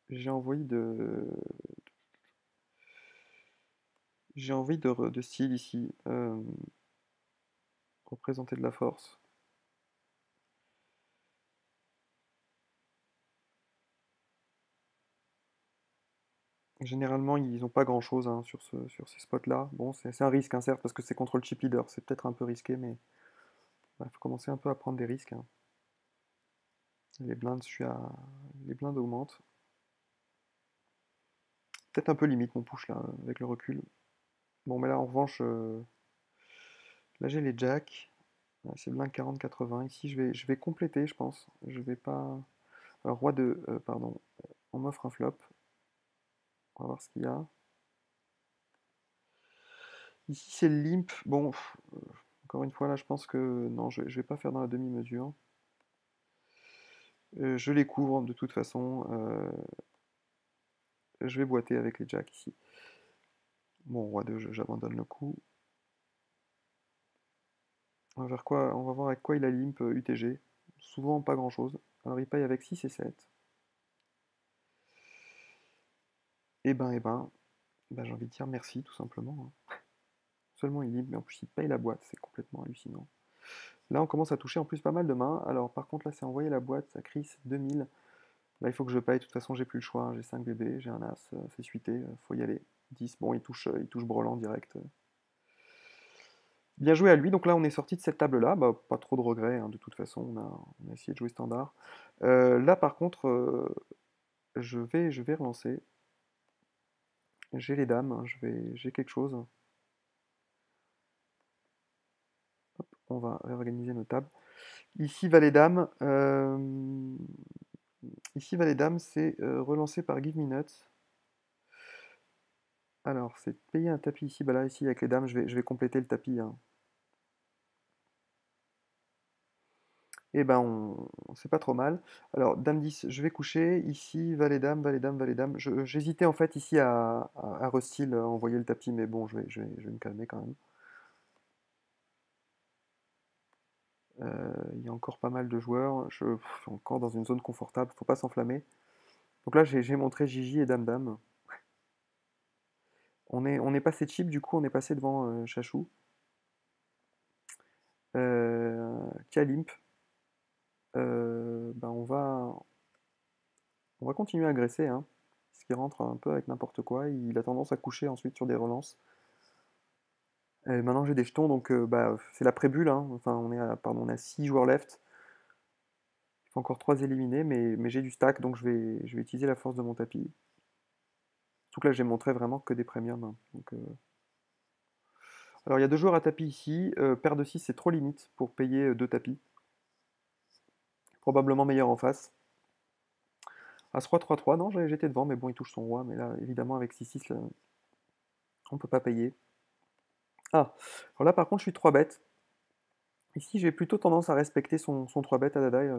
J'ai envie de. J'ai envie de style ici. Représenter de la force. Généralement, ils n'ont pas grand chose, hein, sur ces spots-là. Bon, c'est un risque, hein, certes, parce que c'est contre le chip leader. C'est peut-être un peu risqué, mais il faut commencer un peu à prendre des risques, hein. Les blindes, les blindes augmentent. Peut-être un peu limite mon push là, avec le recul. Bon, mais là en revanche, là j'ai les jacks. C'est blind 40-80. Ici je vais compléter, je pense. Je vais pas. Alors, roi de. Pardon. On m'offre un flop. On va voir ce qu'il y a. Ici c'est le limp. Bon, encore une fois là, je pense que non, je vais pas faire dans la demi-mesure. Je les couvre de toute façon. Je vais boiter avec les jacks ici. Bon, roi 2, j'abandonne le coup. On va voir avec quoi il a limp UTG. Souvent pas grand chose. Alors il paye avec 6 et 7. Eh ben, j'ai envie de dire merci tout simplement, hein. Seulement il limp, mais en plus il paye la boîte, c'est complètement hallucinant. Là on commence à toucher en plus pas mal de mains. Alors par contre là c'est envoyer la boîte, ça crie, c'est 2000. Là il faut que je paye, de toute façon j'ai plus le choix, hein. J'ai 5 bébés, j'ai un as, c'est suité, faut y aller. 10, bon il touche Brelan direct. Bien joué à lui, donc là on est sorti de cette table-là, bah, pas trop de regrets, hein, de toute façon on a essayé de jouer standard. Là par contre, je vais relancer. J'ai les dames, hein, j'ai quelque chose. Hop, on va réorganiser nos tables. Ici valet dame, ici valet dame, c'est relancé par Give Me Nuts. Alors c'est payer un tapis ici, bah là ici avec les dames, je vais compléter le tapis, hein. Et ben c'est pas trop mal. Alors dame 10, je vais coucher. Ici valet dame, valet dame, valet dame. J'hésitais en fait ici à Rustil envoyer le tapis, mais bon je vais me calmer quand même. Il y a encore pas mal de joueurs. Je suis encore dans une zone confortable, faut pas s'enflammer. Donc là j'ai montré Gigi et dame dame. On est passé chip, du coup on est passé devant Chachou. Kalimp. Ben on va continuer à agresser, hein. Parce qu'il rentre un peu avec n'importe quoi. Il a tendance à coucher ensuite sur des relances. Maintenant j'ai des jetons, donc bah, c'est la pré-bulle, hein. Enfin, pardon, on a 6 joueurs left. Il faut encore 3 éliminés, mais j'ai du stack, donc je vais utiliser la force de mon tapis. Surtout que là j'ai montré vraiment que des premiums, hein. Donc, alors il y a deux joueurs à tapis ici. Paire de 6 c'est trop limite pour payer deux tapis. Probablement meilleur en face. As-Roi 3-3, non, j'étais devant, mais bon, il touche son roi. Mais là, évidemment, avec 6-6, là, on peut pas payer. Ah, alors là, par contre, je suis 3 bêtes. Ici, j'ai plutôt tendance à respecter son 3 bêtes à Dadaï.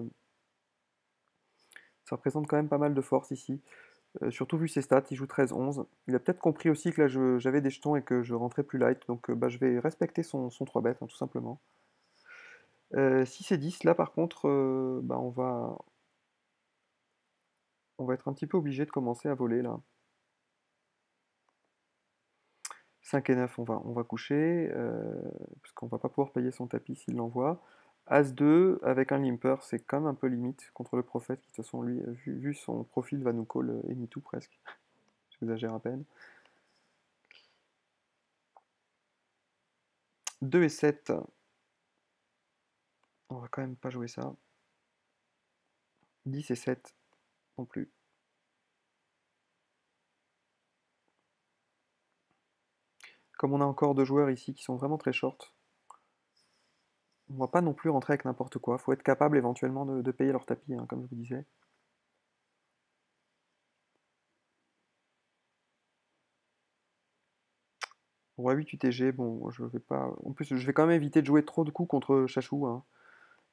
Ça représente quand même pas mal de force ici. Surtout vu ses stats, il joue 13-11. Il a peut-être compris aussi que là, j'avais des jetons et que je rentrais plus light. Donc, bah, je vais respecter son 3 bêtes, hein, tout simplement. 6 et 10, là, par contre, bah, on va être un petit peu obligé de commencer à voler, là. 5 et 9, on va coucher, parce qu'on va pas pouvoir payer son tapis s'il l'envoie. As-2, avec un limper, c'est quand même un peu limite contre le prophète, qui de toute façon, lui, vu son profil, va nous call tout presque. J'exagère à peine. 2 et 7, on va quand même pas jouer ça. 10 et 7, non plus. Comme on a encore deux joueurs ici qui sont vraiment très short, on va pas non plus rentrer avec n'importe quoi. Faut être capable éventuellement de payer leur tapis, hein, comme je vous disais. Roi 8 UTG, bon, je vais pas. En plus, je vais quand même éviter de jouer trop de coups contre Chachou, hein.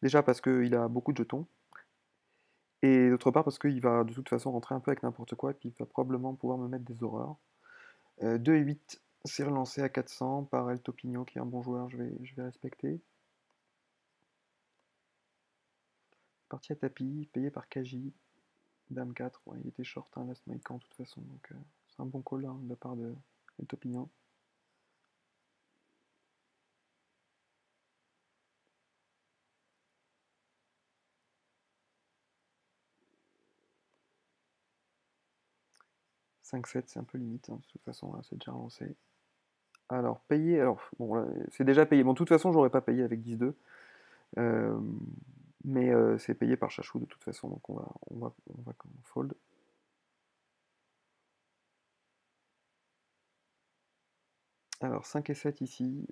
Déjà parce qu'il a beaucoup de jetons. Et d'autre part parce qu'il va de toute façon rentrer un peu avec n'importe quoi et puis il va probablement pouvoir me mettre des horreurs. 2 et 8, c'est relancé à 400 par El Topino qui est un bon joueur, je vais respecter. Partie à tapis, payé par Kaji. Dame 4, ouais, il était short, hein, Last Mohican de toute façon, donc c'est un bon call hein, de la part de El Topino. Cinq 7 c'est un peu limite, hein, de toute façon, là, c'est déjà relancé. Alors, payer, alors, bon, là, c'est déjà payé. Bon, de toute façon, j'aurais pas payé avec 10-2. Euh, mais c'est payé par Chachou de toute façon, donc on va fold. Alors 5 et 7 ici,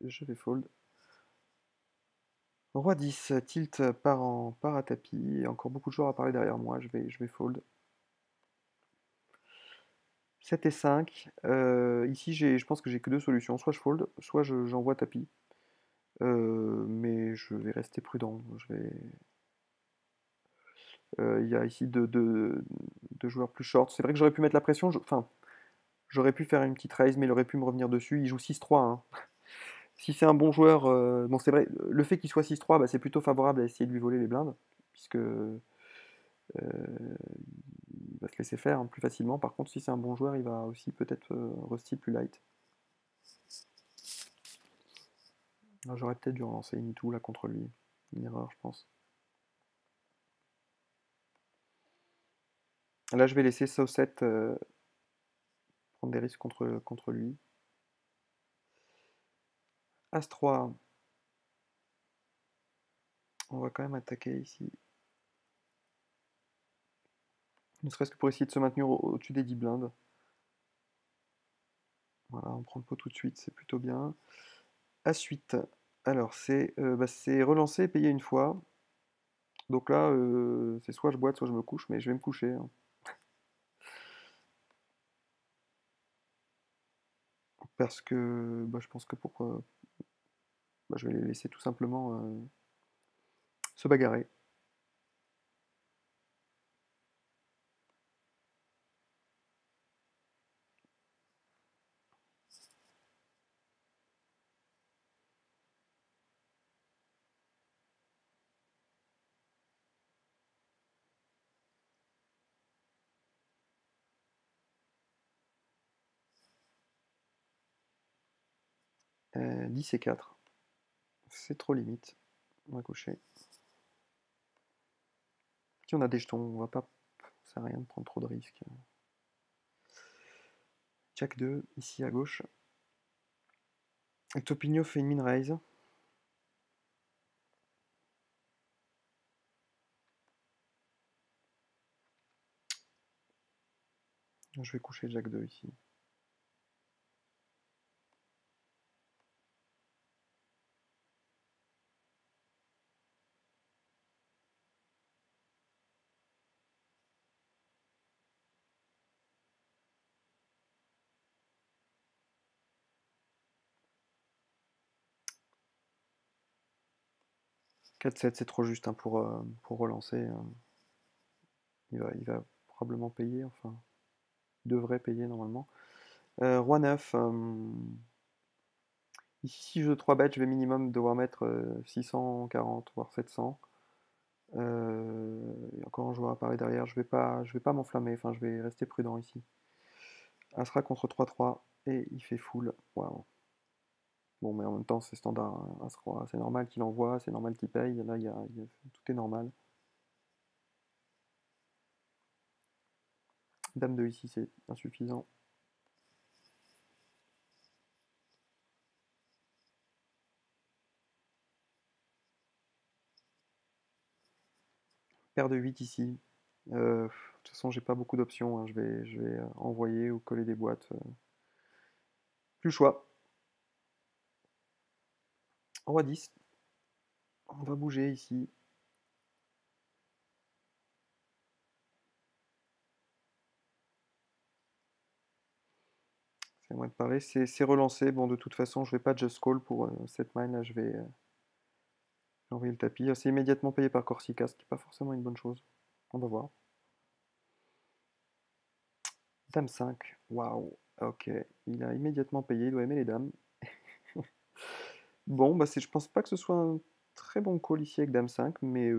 je vais fold. Roi 10, tilt part à tapis, et encore beaucoup de joueurs à parler derrière moi, je vais fold. 7 et 5, ici je pense que j'ai que deux solutions, soit je fold, soit j'envoie tapis. Mais je vais rester prudent, il y a ici deux joueurs plus short, c'est vrai que j'aurais pu mettre la pression, enfin, j'aurais pu faire une petite raise, mais il aurait pu me revenir dessus, il joue 6-3, hein. Si c'est un bon joueur, bon c'est vrai, le fait qu'il soit 6-3, bah, c'est plutôt favorable à essayer de lui voler les blindes, puisque il va se laisser faire hein, plus facilement. Par contre, si c'est un bon joueur, il va aussi peut-être rester plus light. J'aurais peut-être dû relancer Initou là contre lui. Une erreur, je pense. Là, je vais laisser Saucet prendre des risques contre lui. As-3. On va quand même attaquer ici. Ne serait-ce que pour essayer de se maintenir au-dessus des 10 blindes. Voilà, on prend le pot tout de suite, c'est plutôt bien. As-8. Alors, c'est relancer et payer une fois. Donc là, c'est soit je boite, soit je me couche, mais je vais me coucher, hein. Parce que bah, je pense que pourquoi bah, je vais les laisser tout simplement se bagarrer. Euh, 10 et 4. C'est trop limite. On va coucher. Si on a des jetons, on va pas. Ça sert à rien de prendre trop de risques. Jack 2, ici à gauche. Et Topinho fait une min raise. Je vais coucher Jack 2 ici. 4-7, c'est trop juste hein, pour relancer. Il va probablement payer, enfin, il devrait payer normalement. Roi 9. Ici, si je joue 3 bêtes, je vais minimum devoir mettre 640, voire 700. Et encore un joueur apparaît derrière, je vais pas m'enflammer, enfin, je vais rester prudent ici. Asra contre 3-3, et il fait full. Waouh. Bon, mais en même temps, c'est standard, hein. As-Roi, c'est normal qu'il envoie, c'est normal qu'il paye. Là, tout est normal. Dame 2 ici, c'est insuffisant. Paire de 8 ici. De toute façon, j'ai pas beaucoup d'options, hein. Je vais envoyer ou coller des boîtes. Plus le choix. Roi 10. On va bouger ici. C'est à moi de parler. C'est relancé. Bon, de toute façon, je vais pas just call pour cette mine. Là, je vais envoyer le tapis. C'est immédiatement payé par Corsica, ce qui n'est pas forcément une bonne chose. On va voir. Dame 5. Waouh. Ok. Il a immédiatement payé. Il doit aimer les dames. Bon, bah je pense pas que ce soit un très bon call ici avec Dame 5, mais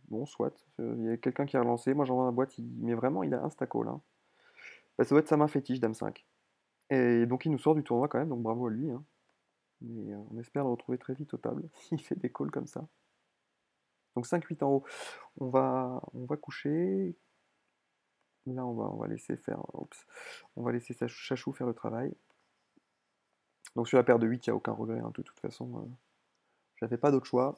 bon, soit. Il y a quelqu'un qui a relancé. Moi, j'envoie la boîte. Mais vraiment, il a insta-call, hein. Bah, ça doit être sa main fétiche, Dame 5. Et donc, il nous sort du tournoi quand même. Donc, bravo à lui, hein. Et on espère le retrouver très vite au table s'il fait des calls comme ça. Donc 5-8 en haut. On va coucher. Là, on va laisser faire. Oups. On va laisser Chachou faire le travail. Donc sur la paire de 8, il n'y a aucun regret, hein, de toute façon. J'avais pas d'autre choix.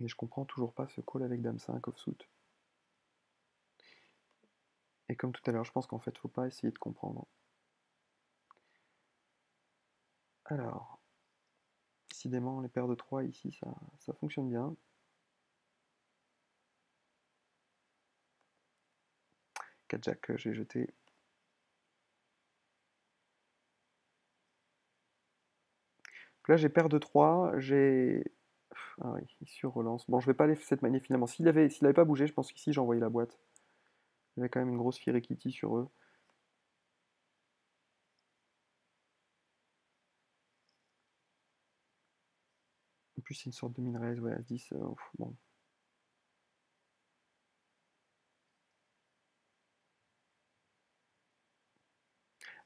Mais je comprends toujours pas ce call avec Dame 5 offsuit. Et comme tout à l'heure, je pense qu'en fait, faut pas essayer de comprendre. Alors, décidément, les paires de 3 ici, ça fonctionne bien. 4 Jack, j'ai jeté. Donc là, j'ai paire de 3, j'ai. Ah oui, il sur-relance. Bon, je vais pas aller cette manière finalement. S'il avait pas bougé, je pense qu'ici, j'ai envoyé la boîte. Il y avait quand même une grosse Firikiti sur eux. En plus, c'est une sorte de min raise, ouais, As-10, bon.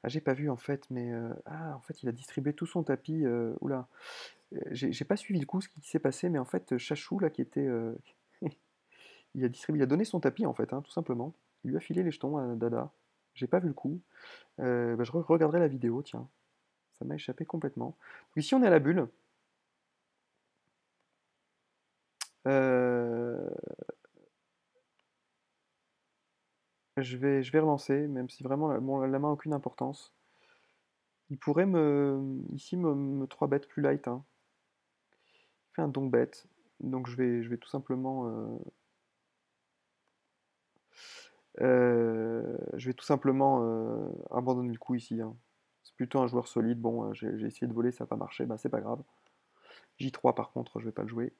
Ah, j'ai pas vu en fait, mais ah, en fait, il a distribué tout son tapis. Oula, j'ai pas suivi le coup ce qui s'est passé, mais en fait, Chachou là, qui était, il a distribué, il a donné son tapis en fait, hein, tout simplement. Il lui a filé les jetons à Dada. J'ai pas vu le coup. Bah, je regarderai la vidéo, tiens. Ça m'a échappé complètement. Donc ici, on est à la bulle. Euh, je vais relancer, même si vraiment bon, la main n'a aucune importance. Il pourrait ici me 3 bêtes plus light, hein. Il fait un don bet. Donc je vais tout simplement, abandonner le coup ici, hein. C'est plutôt un joueur solide. Bon, j'ai essayé de voler, ça n'a pas marché, bah c'est pas grave. J3 par contre, je vais pas le jouer.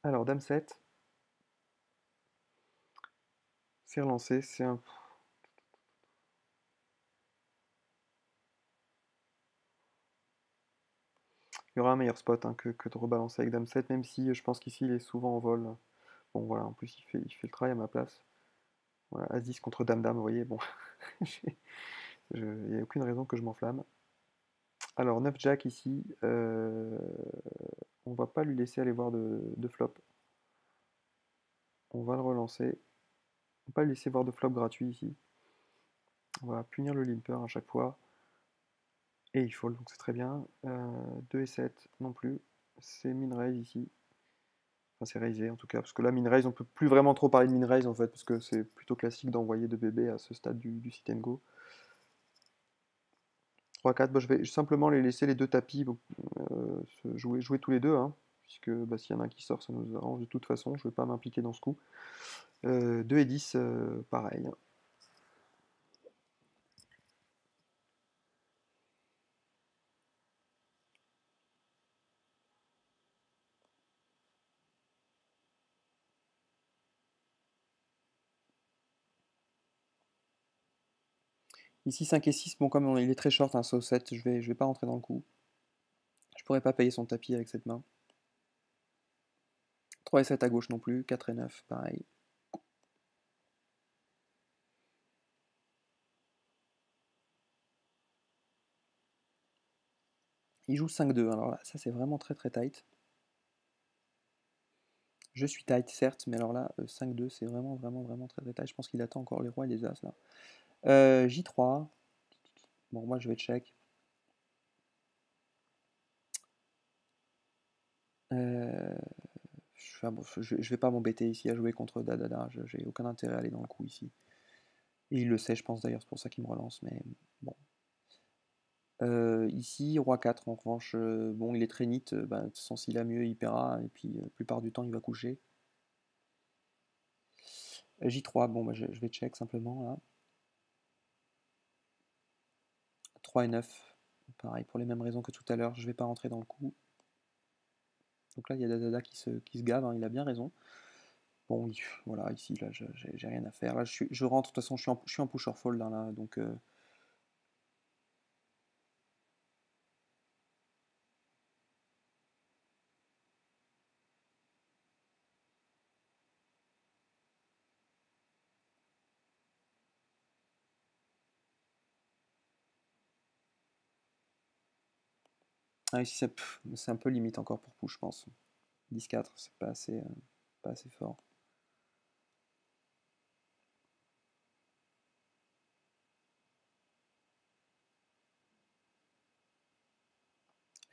Alors, Dame 7, c'est relancé, c'est un. Il y aura un meilleur spot, hein, que de rebalancer avec Dame 7, même si je pense qu'ici il est souvent en vol. Bon voilà, en plus il fait le travail à ma place. Voilà, As-10 contre Dame-Dame, vous voyez, bon, il n'y a aucune raison que je m'enflamme. Alors 9 Jack ici, on va pas lui laisser aller voir de flop. On va le relancer. On va pas lui laisser voir de flop gratuit ici. On va punir le limper à chaque fois. Et il fold, donc c'est très bien. 2 et 7 non plus. C'est min raise ici. Enfin, c'est raisé en tout cas, parce que là, min raise, on peut plus vraiment trop parler de min raise en fait, parce que c'est plutôt classique d'envoyer de bébés à ce stade du sit and go. 3-4, bah, je vais simplement les laisser les deux tapis jouer tous les deux, hein, puisque bah, s'il y en a un qui sort, ça nous arrange de toute façon, je ne vais pas m'impliquer dans ce coup. 2 et 10, pareil. Ici 5 et 6, bon comme il est très short, un saut 7, je vais pas rentrer dans le coup. Je pourrais pas payer son tapis avec cette main. 3 et 7 à gauche non plus, 4 et 9, pareil. Il joue 5-2, alors là, ça c'est vraiment très très tight. Je suis tight, certes, mais alors là, 5-2, c'est vraiment vraiment vraiment très très tight. Je pense qu'il attend encore les rois et les as là. J3. Bon, moi je vais check. Euh, je vais pas m'embêter ici à jouer contre Dadada. J'ai aucun intérêt à aller dans le coup ici. Et il le sait, je pense d'ailleurs, c'est pour ça qu'il me relance. Mais bon. Ici, roi 4, en revanche, bon, il est très nit. Bah, de toute façon, s'il a mieux, il paiera. Et puis, la plupart du temps, il va coucher. J3, bon, bah, je vais check simplement là. 3 et 9. Pareil, pour les mêmes raisons que tout à l'heure, je vais pas rentrer dans le coup. Donc là, il y a Dadada qui se gave, hein, il a bien raison. Bon, voilà, ici, là, j'ai rien à faire. Là, je rentre, de toute façon, je suis en push or fold, là, donc ah, ici, c'est un peu limite encore pour push, je pense. 10-4, c'est pas assez fort.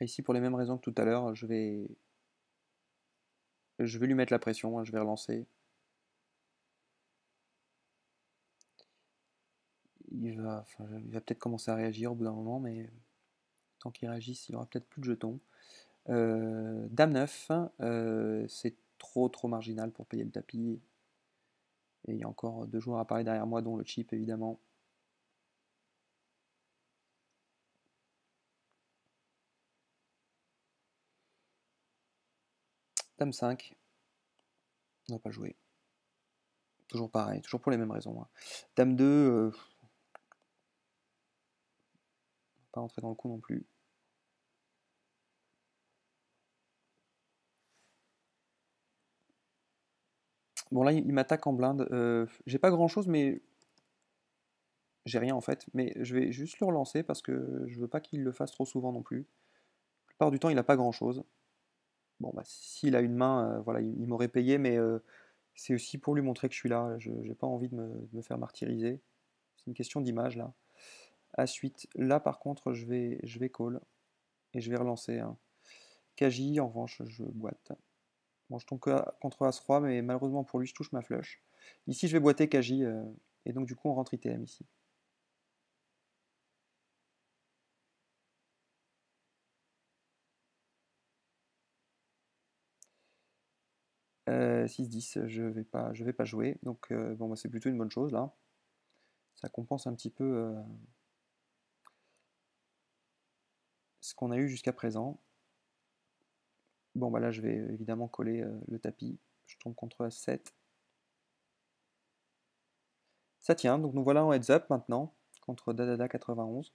Et ici, pour les mêmes raisons que tout à l'heure, je vais lui mettre la pression, hein, je vais relancer. Il va peut-être commencer à réagir au bout d'un moment, mais tant qu'il réagisse, il aura peut-être plus de jetons. Dame 9, c'est trop trop marginal pour payer le tapis. Et il y a encore deux joueurs à parler derrière moi, dont le chip évidemment. Dame 5, on va pas jouer. Toujours pareil, toujours pour les mêmes raisons, hein. Dame 2, pas rentrer dans le coup non plus. Bon là, il m'attaque en blinde. J'ai pas grand-chose, mais j'ai rien en fait. Mais je vais juste le relancer parce que je veux pas qu'il le fasse trop souvent non plus. La plupart du temps, il a pas grand-chose. Bon, bah s'il a une main, voilà, il m'aurait payé, mais c'est aussi pour lui montrer que je suis là. Je j'ai pas envie de me faire martyriser. C'est une question d'image là. À suite, là par contre, je vais call et je vais relancer, hein. Kaji, en revanche, je boite. Bon, je tombe contre As-Roi, mais malheureusement pour lui, je touche ma flush. Ici, je vais boiter Kaji, et donc du coup, on rentre ITM ici. 6-10, je vais pas jouer. Donc, bon, bah, c'est plutôt une bonne chose là. Ça compense un petit peu ce qu'on a eu jusqu'à présent. Bon, bah là, je vais évidemment coller le tapis. Je tombe contre As-7. Ça tient, donc nous voilà en heads up maintenant contre Dadada 91.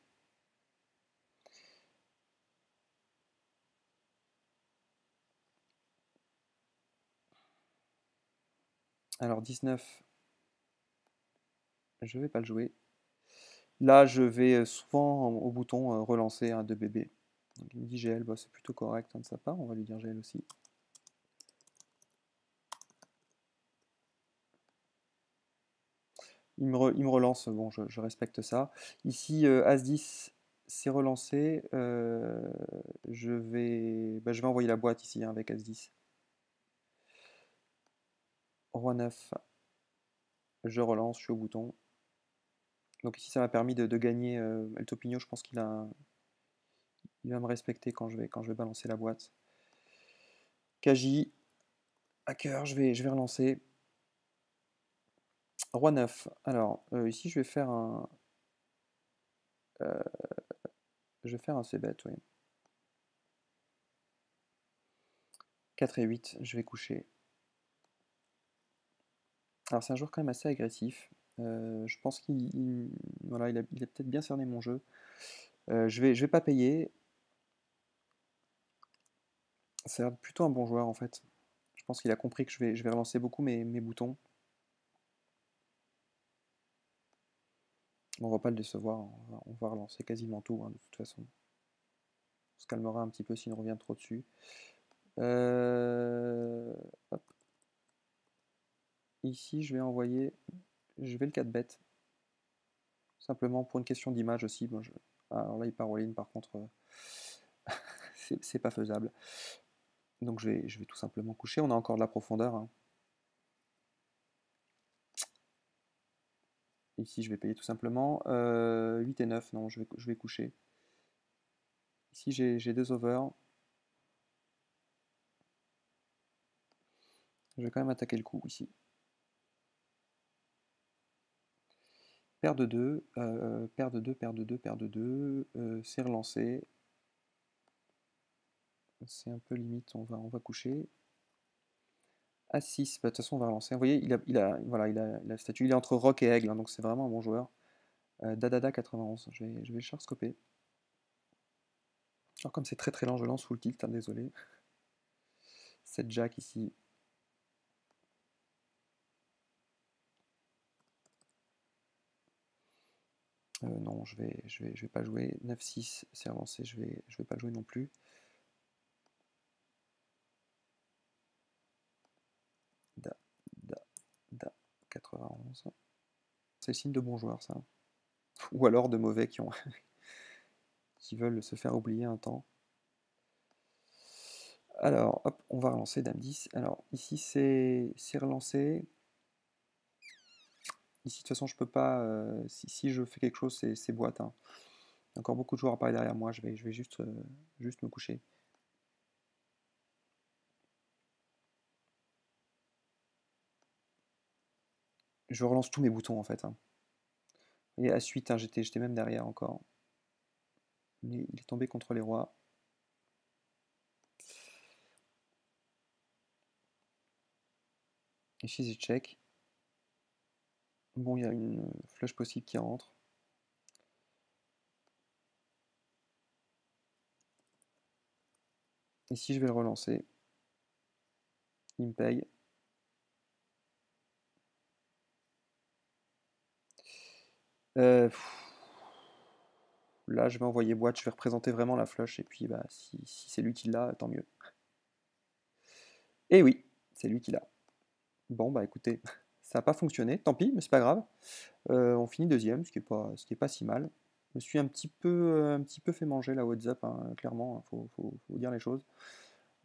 Alors 19, je vais pas le jouer. Là, je vais souvent au bouton relancer un 2 bébé. Donc, il me dit GL, bah, c'est plutôt correct hein, de sa part, on va lui dire GL aussi. Il me relance, bon, je respecte ça. Ici, As-10, c'est relancé. Je vais envoyer la boîte ici hein, avec As-10. Roi 9, je relance, je suis au bouton. Donc ici, ça m'a permis de gagner El Topino. Je pense il va me respecter quand je vais balancer la boîte. Kaji, hacker, je vais relancer. Roi 9. Alors, ici, euh, je vais faire un c-bet, oui. 4 et 8, je vais coucher. Alors, c'est un joueur quand même assez agressif. Je pense voilà, il a peut-être bien cerné mon jeu. Je vais pas payer. C'est plutôt un bon joueur en fait. Je pense qu'il a compris que je vais relancer beaucoup mes boutons. On va pas le décevoir, on va relancer quasiment tout hein, de toute façon. On se calmera un petit peu s'il revient trop dessus. Hop. Ici, je vais le 4 bet. Simplement pour une question d'image aussi. Bon, alors là, il part all-in, par contre, c'est pas faisable. Donc je vais tout simplement coucher. On a encore de la profondeur, hein. Ici, je vais payer tout simplement. 8 et 9, non, je vais coucher. Ici, j'ai deux overs. Je vais quand même attaquer le coup ici. Paire de 2, paire de 2, paire de 2, paire de 2. C'est relancé. C'est un peu limite, on va coucher. A6, bah, de toute façon, on va relancer. Vous voyez, voilà, il a le statut. Il est entre roc et aigle, hein, donc c'est vraiment un bon joueur. Dadada 91, je vais le sharkscoper. Alors, comme c'est très très lent, je lance full tilt, hein, désolé. 7 jack ici. Non, je vais pas jouer. 9-6, c'est relancé, je vais pas jouer non plus. Da, da, da, 91. C'est le signe de bons joueurs, ça. Ou alors de mauvais qui veulent se faire oublier un temps. Alors, hop, on va relancer Dame 10. Alors, ici, c'est relancé. Ici, de toute façon, je peux pas. Si je fais quelque chose, c'est boîte, hein. Il y a encore beaucoup de joueurs à parler derrière moi. Je vais juste me coucher. Je relance tous mes boutons, en fait, hein. Et à suite, hein, j'étais même derrière encore. Mais il est tombé contre les rois. Ici, c'est check. Bon, il y a une flush possible qui rentre. Ici, je vais le relancer. Il me paye. Pff, là, je vais envoyer boîte. Je vais représenter vraiment la flush. Et puis, bah, si c'est lui qui l'a, tant mieux. Et oui, c'est lui qui l'a. Bon, bah écoutez, ça n'a pas fonctionné. Tant pis, mais c'est pas grave. On finit deuxième, ce qui est pas si mal. Je me suis un petit peu fait manger la WhatsApp, hein, clairement, il faut dire les choses.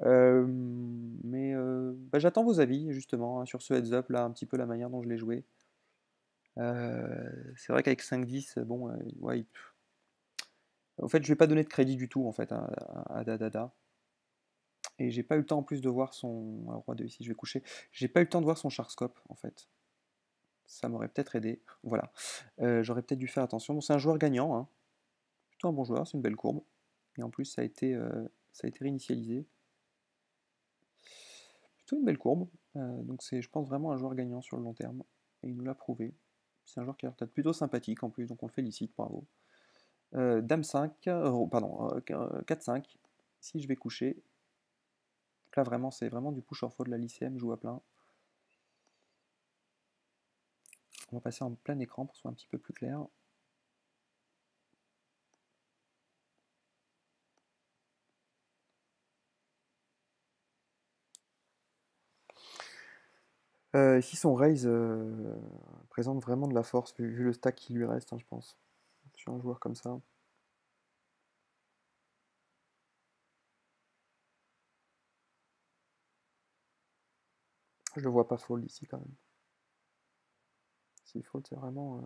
Mais bah, j'attends vos avis justement, hein, sur ce heads up là, un petit peu la manière dont je l'ai joué. C'est vrai qu'avec 5-10, bon, ouais, en fait, je vais pas donner de crédit du tout en fait à Dadada. Et j'ai pas eu le temps en plus de voir son. Alors, roi de ici, je vais coucher. J'ai pas eu le temps de voir son Sharkscope en fait. Ça m'aurait peut-être aidé. Voilà. J'aurais peut-être dû faire attention. Bon, c'est un joueur gagnant, hein. Plutôt un bon joueur, c'est une belle courbe. Et en plus, ça a été réinitialisé. Plutôt une belle courbe. Donc c'est, je pense, vraiment un joueur gagnant sur le long terme. Et il nous l'a prouvé. C'est un joueur qui a l'air peut-être plutôt sympathique en plus, donc on le félicite, bravo. Dame 5, pardon, 4-5. Si je vais coucher. Donc là vraiment, c'est vraiment du push or fold, la l'ICM joue à plein. On va passer en plein écran pour que ce soit un petit peu plus clair. Ici son raise présente vraiment de la force, vu le stack qui lui reste, hein, je pense. Sur un joueur comme ça. Je le vois pas fold ici quand même. S'il fold, c'est vraiment.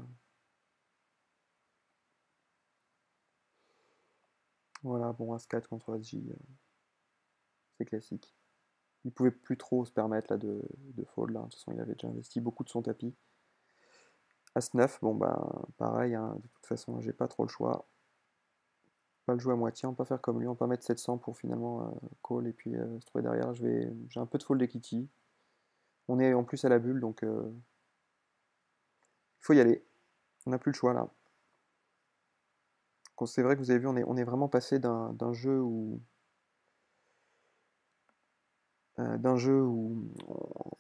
Voilà, bon, As-4 contre As-J, c'est classique. Il pouvait plus trop se permettre là de fold là. De toute façon, il avait déjà investi beaucoup de son tapis. As-9, bon bah pareil, hein, de toute façon, j'ai pas trop le choix. Pas le jouer à moitié, on peut pas faire comme lui, on peut pas mettre 700 pour finalement call et puis se trouver derrière. J'ai un peu de fold equity. On est en plus à la bulle, donc il faut y aller. On n'a plus le choix là. C'est vrai que vous avez vu, on est vraiment passé d'un jeu où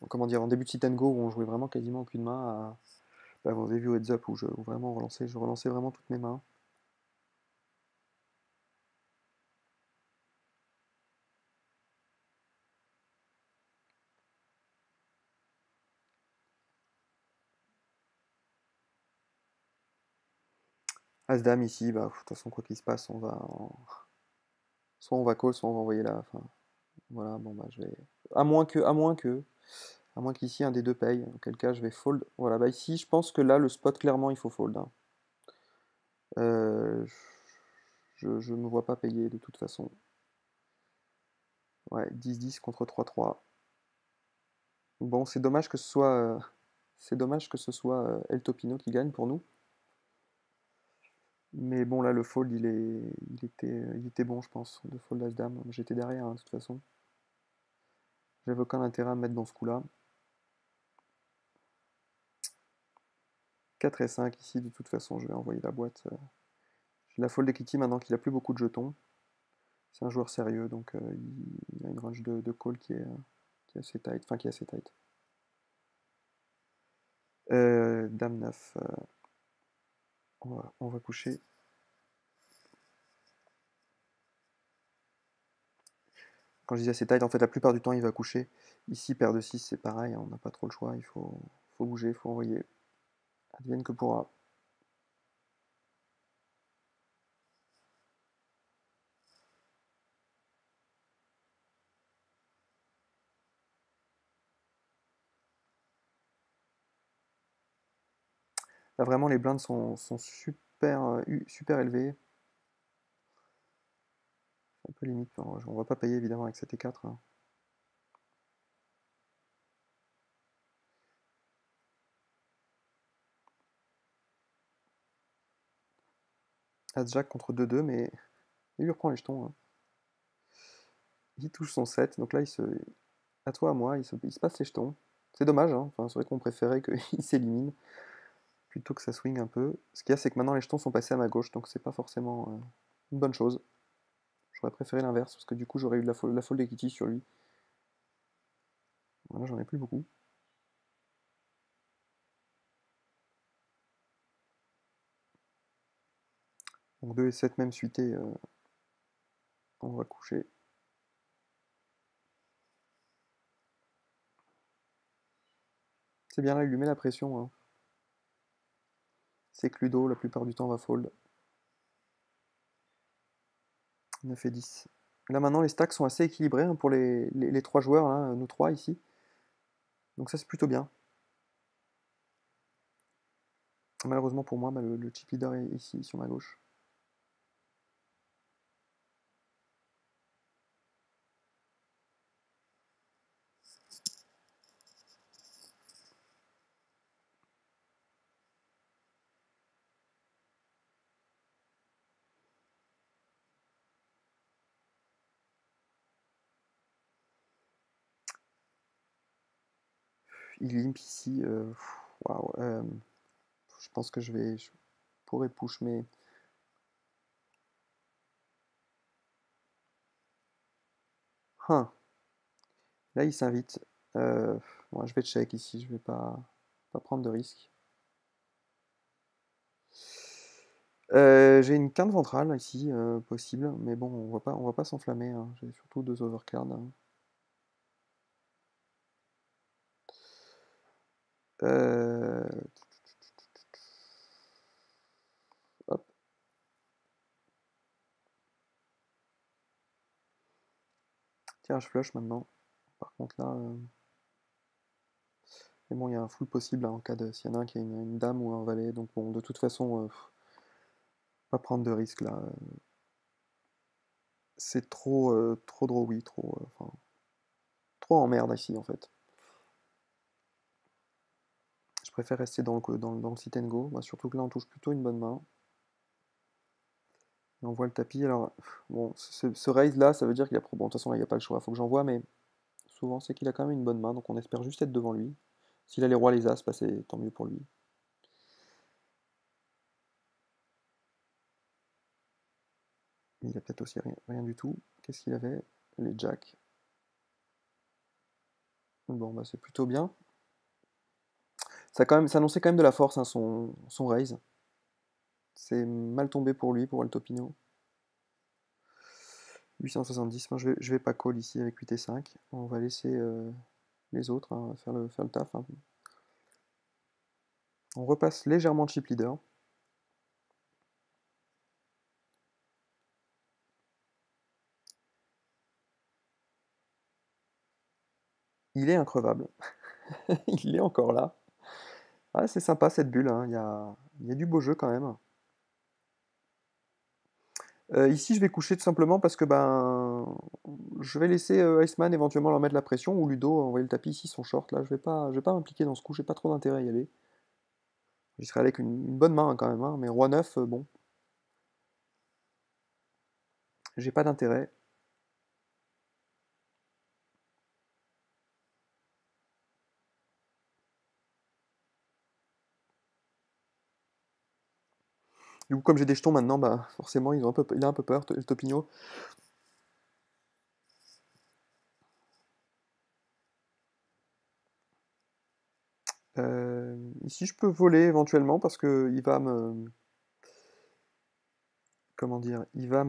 comment dire, en début de sit and go où on jouait vraiment quasiment aucune main à, bah, vous avez vu au heads up où vraiment je relançais vraiment toutes mes mains. As-Dame ici, bah, de toute façon, quoi qu'il se passe, soit on va call, soit on va envoyer la. Enfin, voilà, bon, bah, je vais. À moins qu'ici, un des deux paye, en quel cas, je vais fold. Voilà, bah, ici, je pense que là, le spot, clairement, il faut fold, hein. Euh, je me vois pas payer de toute façon. Ouais, 10-10 contre 3-3. Bon, c'est dommage que ce soit El Topino qui gagne pour nous. Mais bon, là, le fold, il était bon, je pense, de fold As-Dame. J'étais derrière, hein, de toute façon. J'avais aucun intérêt à me mettre dans ce coup-là. 4 et 5 ici, de toute façon, je vais envoyer la boîte. J'ai la fold equity maintenant qu'il a plus beaucoup de jetons. C'est un joueur sérieux, donc il a une range de call qui est assez tight. Enfin, qui est assez tight. Dame 9. On va coucher. Quand je dis assez tight, en fait, la plupart du temps, il va coucher. Ici, paire de 6, c'est pareil, hein, on n'a pas trop le choix. Il faut bouger, il faut envoyer. Advienne que pourra. Là, vraiment, les blindes sont super, super élevées. C'est un peu limite. On va pas payer, évidemment, avec 7 et 4, hein. As-Jack contre 2-2, mais il lui reprend les jetons, hein. Il touche son 7, donc là, à toi, à moi, il se passe les jetons. C'est dommage, hein. Enfin, c'est vrai qu'on préférait qu'il s'élimine. plutôt que ça swing un peu. Ce qu'il y a, c'est que maintenant les jetons sont passés à ma gauche, donc c'est pas forcément une bonne chose. J'aurais préféré l'inverse, parce que du coup j'aurais eu de la fold equity sur lui. Voilà, j'en ai plus beaucoup. Donc 2 et 7 même suités, on va coucher. C'est bien là, il lui met la pression, hein. C'est que Ludo, la plupart du temps, va fold. 9 et 10. Là maintenant, les stacks sont assez équilibrés hein, pour les trois joueurs, là, nous trois ici. Donc ça, c'est plutôt bien. Malheureusement pour moi, bah, le chip leader est ici, sur ma gauche. Il limp ici. Waouh, je pense que je pourrais push, mais... Hein. Là, il s'invite. Moi, je vais check ici, je vais pas prendre de risque. J'ai une quinte ventrale ici, possible, mais bon, on va pas s'enflammer, hein. J'ai surtout deux overcards, hein. Euh, Hop. Tirage flush maintenant. Par contre là, mais bon, il y a un full possible hein, en cas de s'il y en a un qui a une dame ou un valet, donc bon, de toute façon, pas prendre de risque là. C'est trop drawy, enfin, trop en merde ici en fait. Je préfère rester dans le sit and go, bah, surtout que là on touche plutôt une bonne main. Et on voit le tapis, alors bon, ce raise là, ça veut dire qu'il a bon, de toute façon là il n'y a pas le choix, faut que j'envoie, mais souvent c'est qu'il a quand même une bonne main, donc on espère juste être devant lui. S'il a les rois, les as, bah, c'est tant mieux pour lui. Mais il a peut-être aussi rien du tout. Qu'est-ce qu'il avait? Les jacks. Bon, bah c'est plutôt bien. Ça annonçait quand même de la force, hein, son raise. C'est mal tombé pour lui, pour El Topino. 870, moi je vais pas call ici avec 8 et 5. On va laisser les autres hein, faire le taf, hein. On repasse légèrement de chip leader. Il est increvable. Il est encore là. Ah, c'est sympa cette bulle, hein. Il y a du beau jeu quand même. Ici, je vais coucher tout simplement parce que ben, je vais laisser Iceman éventuellement leur mettre la pression ou Ludo envoyer le tapis ici son short. Là, je vais pas m'impliquer dans ce coup, j'ai pas trop d'intérêt à y aller. J'y serai avec une bonne main hein, quand même, hein, mais Roi 9, bon, j'ai pas d'intérêt. Du coup, comme j'ai des jetons maintenant, bah forcément, il a un peu peur, le Topino. Ici, je peux voler éventuellement parce que il va me, comment dire, il va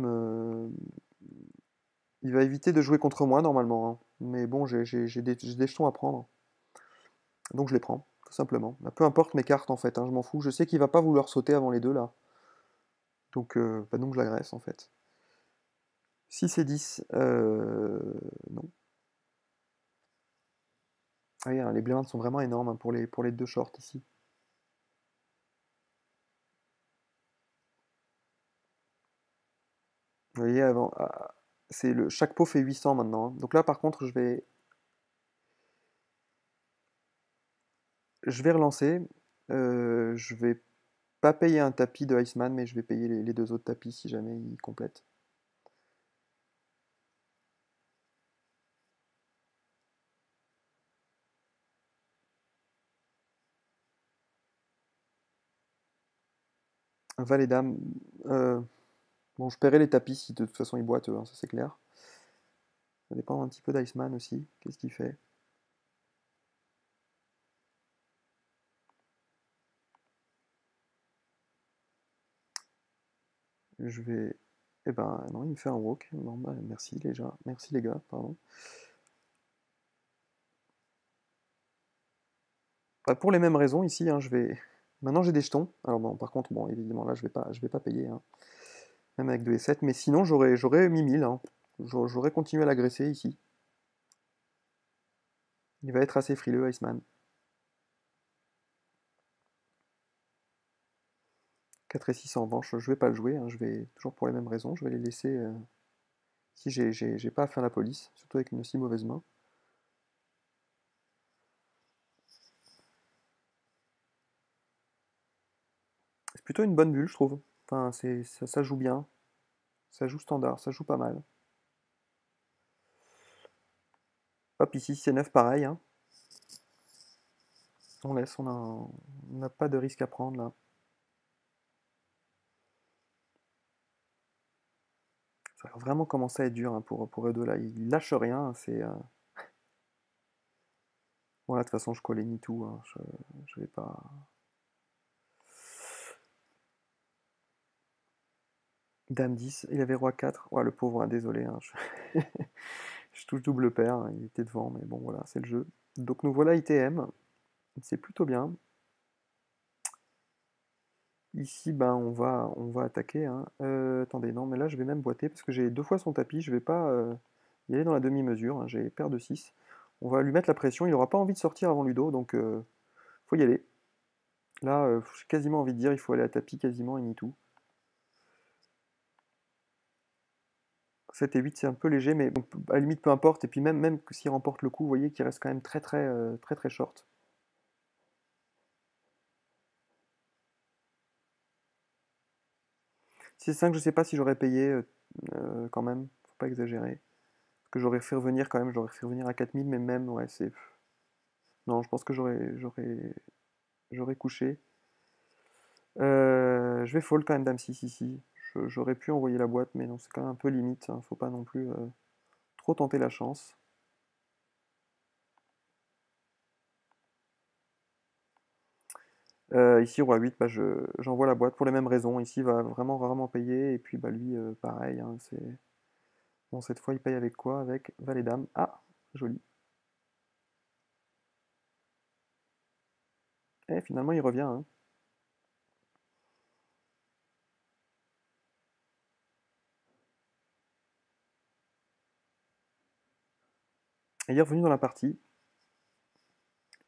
éviter de jouer contre moi normalement, hein. Mais bon, j'ai des jetons à prendre. Donc je les prends, tout simplement. Bah, peu importe mes cartes en fait, hein, je m'en fous. Je sais qu'il va pas vouloir sauter avant les deux là. Donc je l'agresse en fait. 6 et 10, non. Ah oui, hein, les blindes sont vraiment énormes hein, pour les deux shorts ici. Vous voyez, avant, chaque pot fait 800 maintenant, hein. Donc là par contre, je vais relancer. Je vais pas payer un tapis de Iceman, mais je vais payer les deux autres tapis si jamais ils complètent. Valet dame. euh, bon, je paierai les tapis si de toute façon ils boitent, eux, hein, ça c'est clair. Ça dépend un petit peu d'Iceman aussi. Qu'est-ce qu'il fait? Je vais. Eh ben non, il me fait un walk. Non, bah, merci les gars. Merci les gars, pardon. Bah, pour les mêmes raisons ici, hein, je vais. Maintenant j'ai des jetons. Alors bon, par contre, bon, évidemment là je vais pas payer, hein, même avec 2 et 7. Mais sinon j'aurais mis 1000, hein. J'aurais continué à l'agresser ici. Il va être assez frileux, Iceman. 4 et 6 en revanche, je vais pas le jouer, hein, je vais toujours pour les mêmes raisons. Je vais les laisser. Si j'ai pas à faire la police, surtout avec une aussi mauvaise main. C'est plutôt une bonne bulle, je trouve. Enfin, ça joue bien. Ça joue standard, ça joue pas mal. Hop, ici c'est 9 pareil, hein. On laisse, on n'a pas de risque à prendre là. Ça va vraiment commencer à être dur, hein, pour eux deux là. Ils lâchent rien, hein, Bon là, de toute façon, je collais ni tout, hein. Je vais pas. Dame 10, il avait roi 4. Ouais, le pauvre, hein, désolé, hein, je touche double paire, hein, il était devant, mais bon, voilà, c'est le jeu. Donc nous voilà ITM, c'est plutôt bien. Ici, ben, on va attaquer, hein. Attendez, non, mais là, je vais même boiter parce que j'ai deux fois son tapis. Je vais pas y aller dans la demi-mesure, hein. J'ai paire de 6. On va lui mettre la pression. Il n'aura pas envie de sortir avant Ludo, donc faut y aller. Là, j'ai quasiment envie de dire il faut aller à tapis quasiment et ni tout. 7 et 8, c'est un peu léger, mais bon, à la limite, peu importe. Et puis même que s'il remporte le coup, vous voyez qu'il reste quand même très short. 6-5, je sais pas si j'aurais payé quand même. Faut pas exagérer. Parce que j'aurais fait revenir quand même, j'aurais fait revenir à 4000, mais même, ouais, c'est. Non, je pense que j'aurais couché. Je vais fold quand même dame 6 ici. J'aurais pu envoyer la boîte, mais non, c'est quand même un peu limite, hein. Faut pas non plus trop tenter la chance. Ici, roi 8, bah, j'envoie la boîte pour les mêmes raisons. Ici, il va vraiment rarement payer. Et puis, bah, lui, pareil, hein, bon, cette fois, il paye avec quoi? Avec valet dame. Ah, joli. Et finalement, il revient, hein. Et il est revenu dans la partie.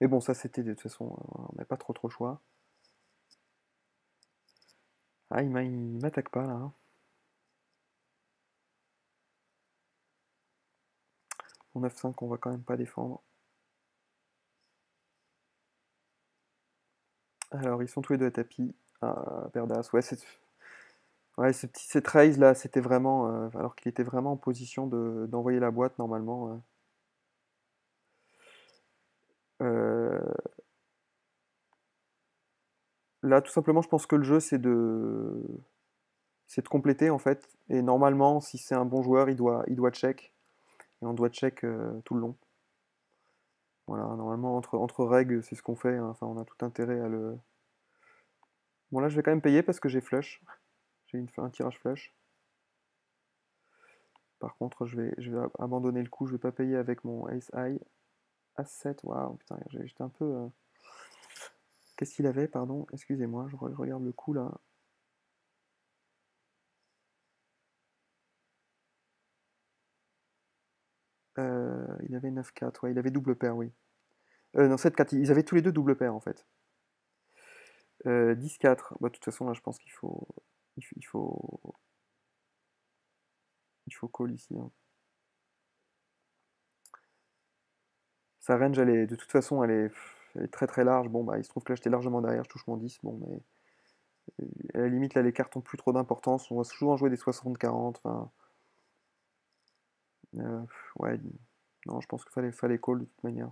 Mais bon, ça, c'était de toute façon, on n'avait pas trop le choix. Ah, il m'attaque pas, là, hein. Mon 9-5, on va quand même pas défendre. Alors, ils sont tous les deux à tapis. Ah, paire d'as. Ouais, cette raise là, c'était vraiment. Alors qu'il était vraiment en position d'envoyer la boîte normalement. Euh, Là, tout simplement, je pense que le jeu, c'est de compléter en fait. Et normalement, si c'est un bon joueur, il doit check. Et on doit check tout le long. Voilà, normalement, entre règles, c'est ce qu'on fait, hein. Enfin, on a tout intérêt à le. Bon, là, je vais quand même payer parce que j'ai flush. Un tirage flush. Par contre, je vais abandonner le coup. Je vais pas payer avec mon ace high. As-7, waouh, putain, j'étais un peu. Qu'est-ce qu'il avait, pardon? Excusez-moi, je regarde le coup là. Il avait 9-4, ouais, il avait double paire, oui. Non, 7-4, ils avaient tous les deux double paire en fait. 10-4, bah, de toute façon, là, je pense il faut, il faut, il faut call ici, hein. Sa range, de toute façon, elle est très large. Bon, bah, il se trouve que là, j'étais largement derrière, je touche mon 10. Bon, mais à la limite, là, les cartes ont plus trop d'importance. On va souvent jouer des 60-40. Enfin, ouais, non, je pense qu'il fallait call de toute manière.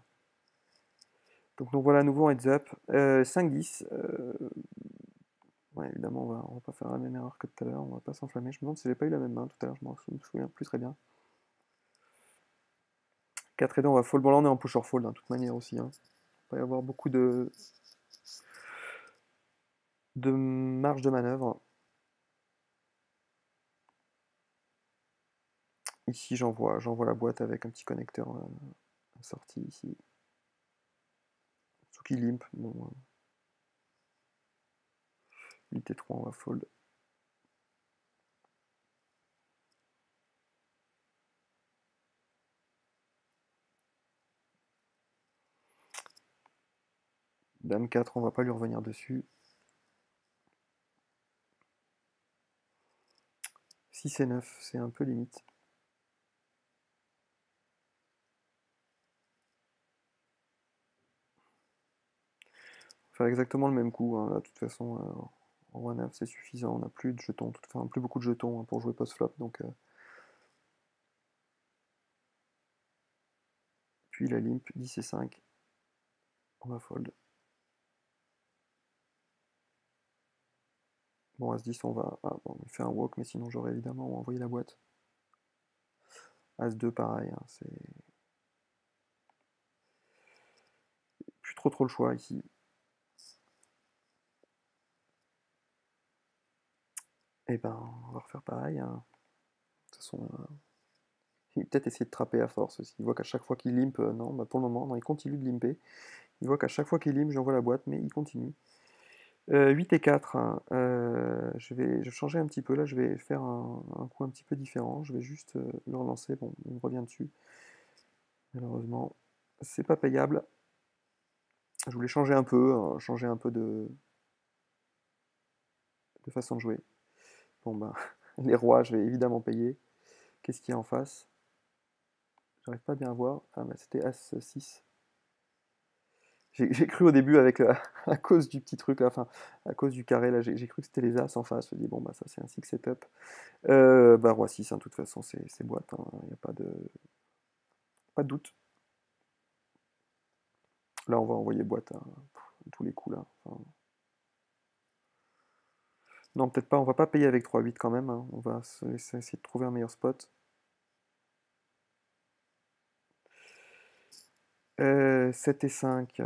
Donc voilà, à nouveau en heads up. 5-10. Ouais, évidemment, on va pas faire la même erreur que tout à l'heure, on va pas s'enflammer. Je me demande si j'ai pas eu la même main tout à l'heure, je me souviens plus très bien. 4 et 2, on va fold. Bon, là, on est en push or fold, hein, de toute manière aussi. Hein. Il va y avoir beaucoup de marge de manœuvre. Ici, j'envoie la boîte avec un petit connecteur sorti ici. Suki limp, bon, 8 et 3, on va fold. Dame 4, on va pas lui revenir dessus. 6 et 9, c'est un peu limite. Faire exactement le même coup, hein, de toute façon, en roi 9 c'est suffisant, on n'a plus de jetons, enfin plus beaucoup de jetons hein, pour jouer post-flop, donc... Puis la limp, 10 et 5, on va fold. Bon, As-10, on va... Ah, bon, il fait un walk, mais sinon j'aurais évidemment envoyé la boîte. As-2, pareil, hein, c'est... Plus trop le choix ici. Et ben, on va refaire pareil. Hein. De toute façon, il va peut-être essayer de trapper à force aussi. Il voit qu'à chaque fois qu'il limp, non, bah pour le moment, non, il continue de limper. Il voit qu'à chaque fois qu'il limp, j'envoie la boîte, mais il continue. 8 et 4, hein. Je vais changer un petit peu là, je vais faire un coup un petit peu différent. Je vais juste le relancer. Bon, il me revient dessus. Malheureusement, c'est pas payable. Je voulais changer un peu de façon de jouer. Bon, bah, les rois, je vais évidemment payer. Qu'est-ce qu'il y a en face? J'arrive pas bien à voir. Ah, bah, c'était As-6. J'ai cru au début avec à cause du petit truc là, enfin à cause du carré là, j'ai cru que c'était les As en face. Je me dis bon bah ça c'est un 6 setup. Bah Roi 6, hein, de toute façon c'est boîte, il n'y a pas de doute. Là on va envoyer boîte à tous les coups là. Enfin, non peut-être pas, on va pas payer avec 3-8 quand même, hein. On va essayer de trouver un meilleur spot. 7 et 5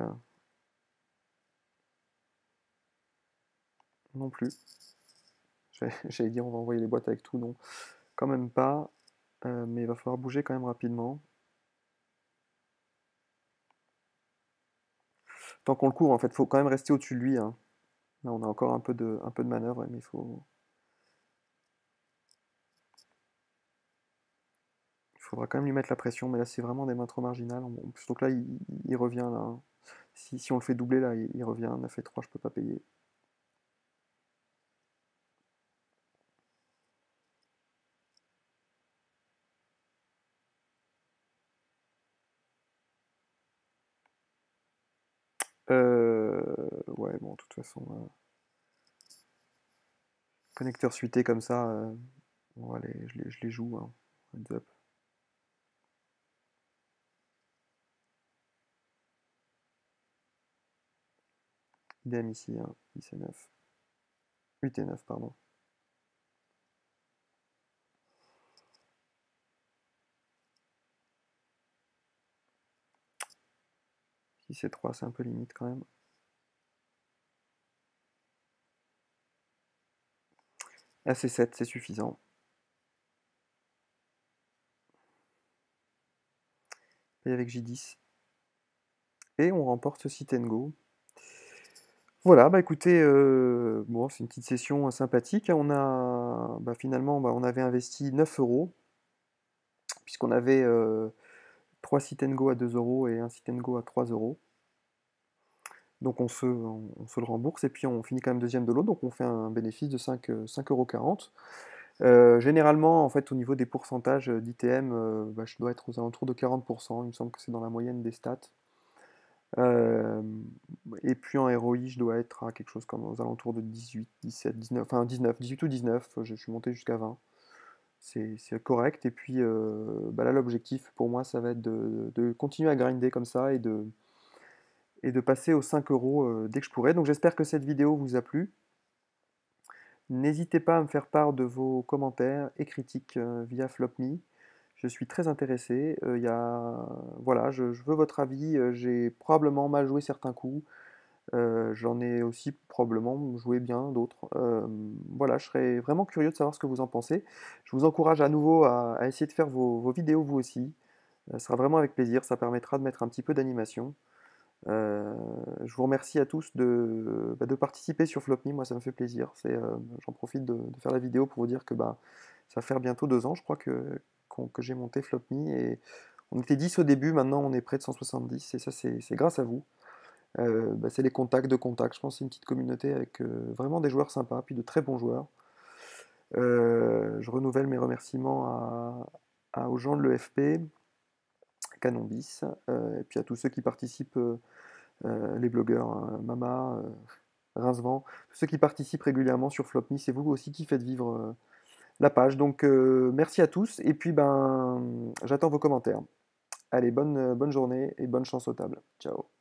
non plus. J'allais dire on va envoyer les boîtes avec tout, non. Quand même pas, mais il va falloir bouger quand même rapidement. Tant qu'on le court, en fait, faut quand même rester au-dessus de lui. Hein. Là, on a encore un peu de manœuvre, mais il faudra quand même lui mettre la pression. Mais là, c'est vraiment des mains trop marginales. Donc là, il revient. Là, hein. Si on le fait doubler, là, il revient. 9 et 3, je peux pas payer. Ouais, bon, de toute façon, connecteur suité comme ça, bon, allez, je les joue. Hein. Heads up. Idem ici, hein. 10 et 9. 8 et 9, pardon. 6 et 3, c'est un peu limite quand même. AC7, c'est suffisant. Et avec J10. Et on remporte ce sit and go. Voilà, bah écoutez, bon, c'est une petite session sympathique. On a, bah, finalement, bah, on avait investi 9 euros, puisqu'on avait 3 sit and go à 2 euros et un sit and go à 3 euros. Donc on se le rembourse et puis on finit quand même deuxième de l'autre, donc on fait un bénéfice de 5,40 €. Généralement, en fait, au niveau des pourcentages d'ITM, bah, je dois être aux alentours de 40%. Il me semble que c'est dans la moyenne des stats. Euh, et puis en ROI, je dois être à quelque chose comme aux alentours de 18, 17, 19, enfin 19, 18 ou 19, je suis monté jusqu'à 20. C'est correct. Et puis bah là, l'objectif pour moi, ça va être de continuer à grinder comme ça et de passer aux 5 euros dès que je pourrai. Donc j'espère que cette vidéo vous a plu. N'hésitez pas à me faire part de vos commentaires et critiques via FlopMe. Je suis très intéressé. Voilà, je veux votre avis. J'ai probablement mal joué certains coups. J'en ai aussi probablement joué bien d'autres. Voilà, je serais vraiment curieux de savoir ce que vous en pensez. Je vous encourage à nouveau à essayer de faire vos vidéos vous aussi. Ce sera vraiment avec plaisir. Ça permettra de mettre un petit peu d'animation. Euh, je vous remercie à tous de participer sur FlopMe, moi ça me fait plaisir. J'en profite de faire la vidéo pour vous dire que bah, ça va faire bientôt 2 ans, je crois que j'ai monté FlopMe et on était 10 au début, maintenant on est près de 170 et ça c'est grâce à vous. Bah, c'est les contacts, je pense que c'est une petite communauté avec vraiment des joueurs sympas, puis de très bons joueurs. Je renouvelle mes remerciements aux gens de l'EFP, Canonbis, et puis à tous ceux qui participent les blogueurs, hein, Mama, Rincevent, tous ceux qui participent régulièrement sur FlopMe, c'est vous aussi qui faites vivre la page. Donc merci à tous et puis ben j'attends vos commentaires. Allez, bonne journée et bonne chance aux tables. Ciao.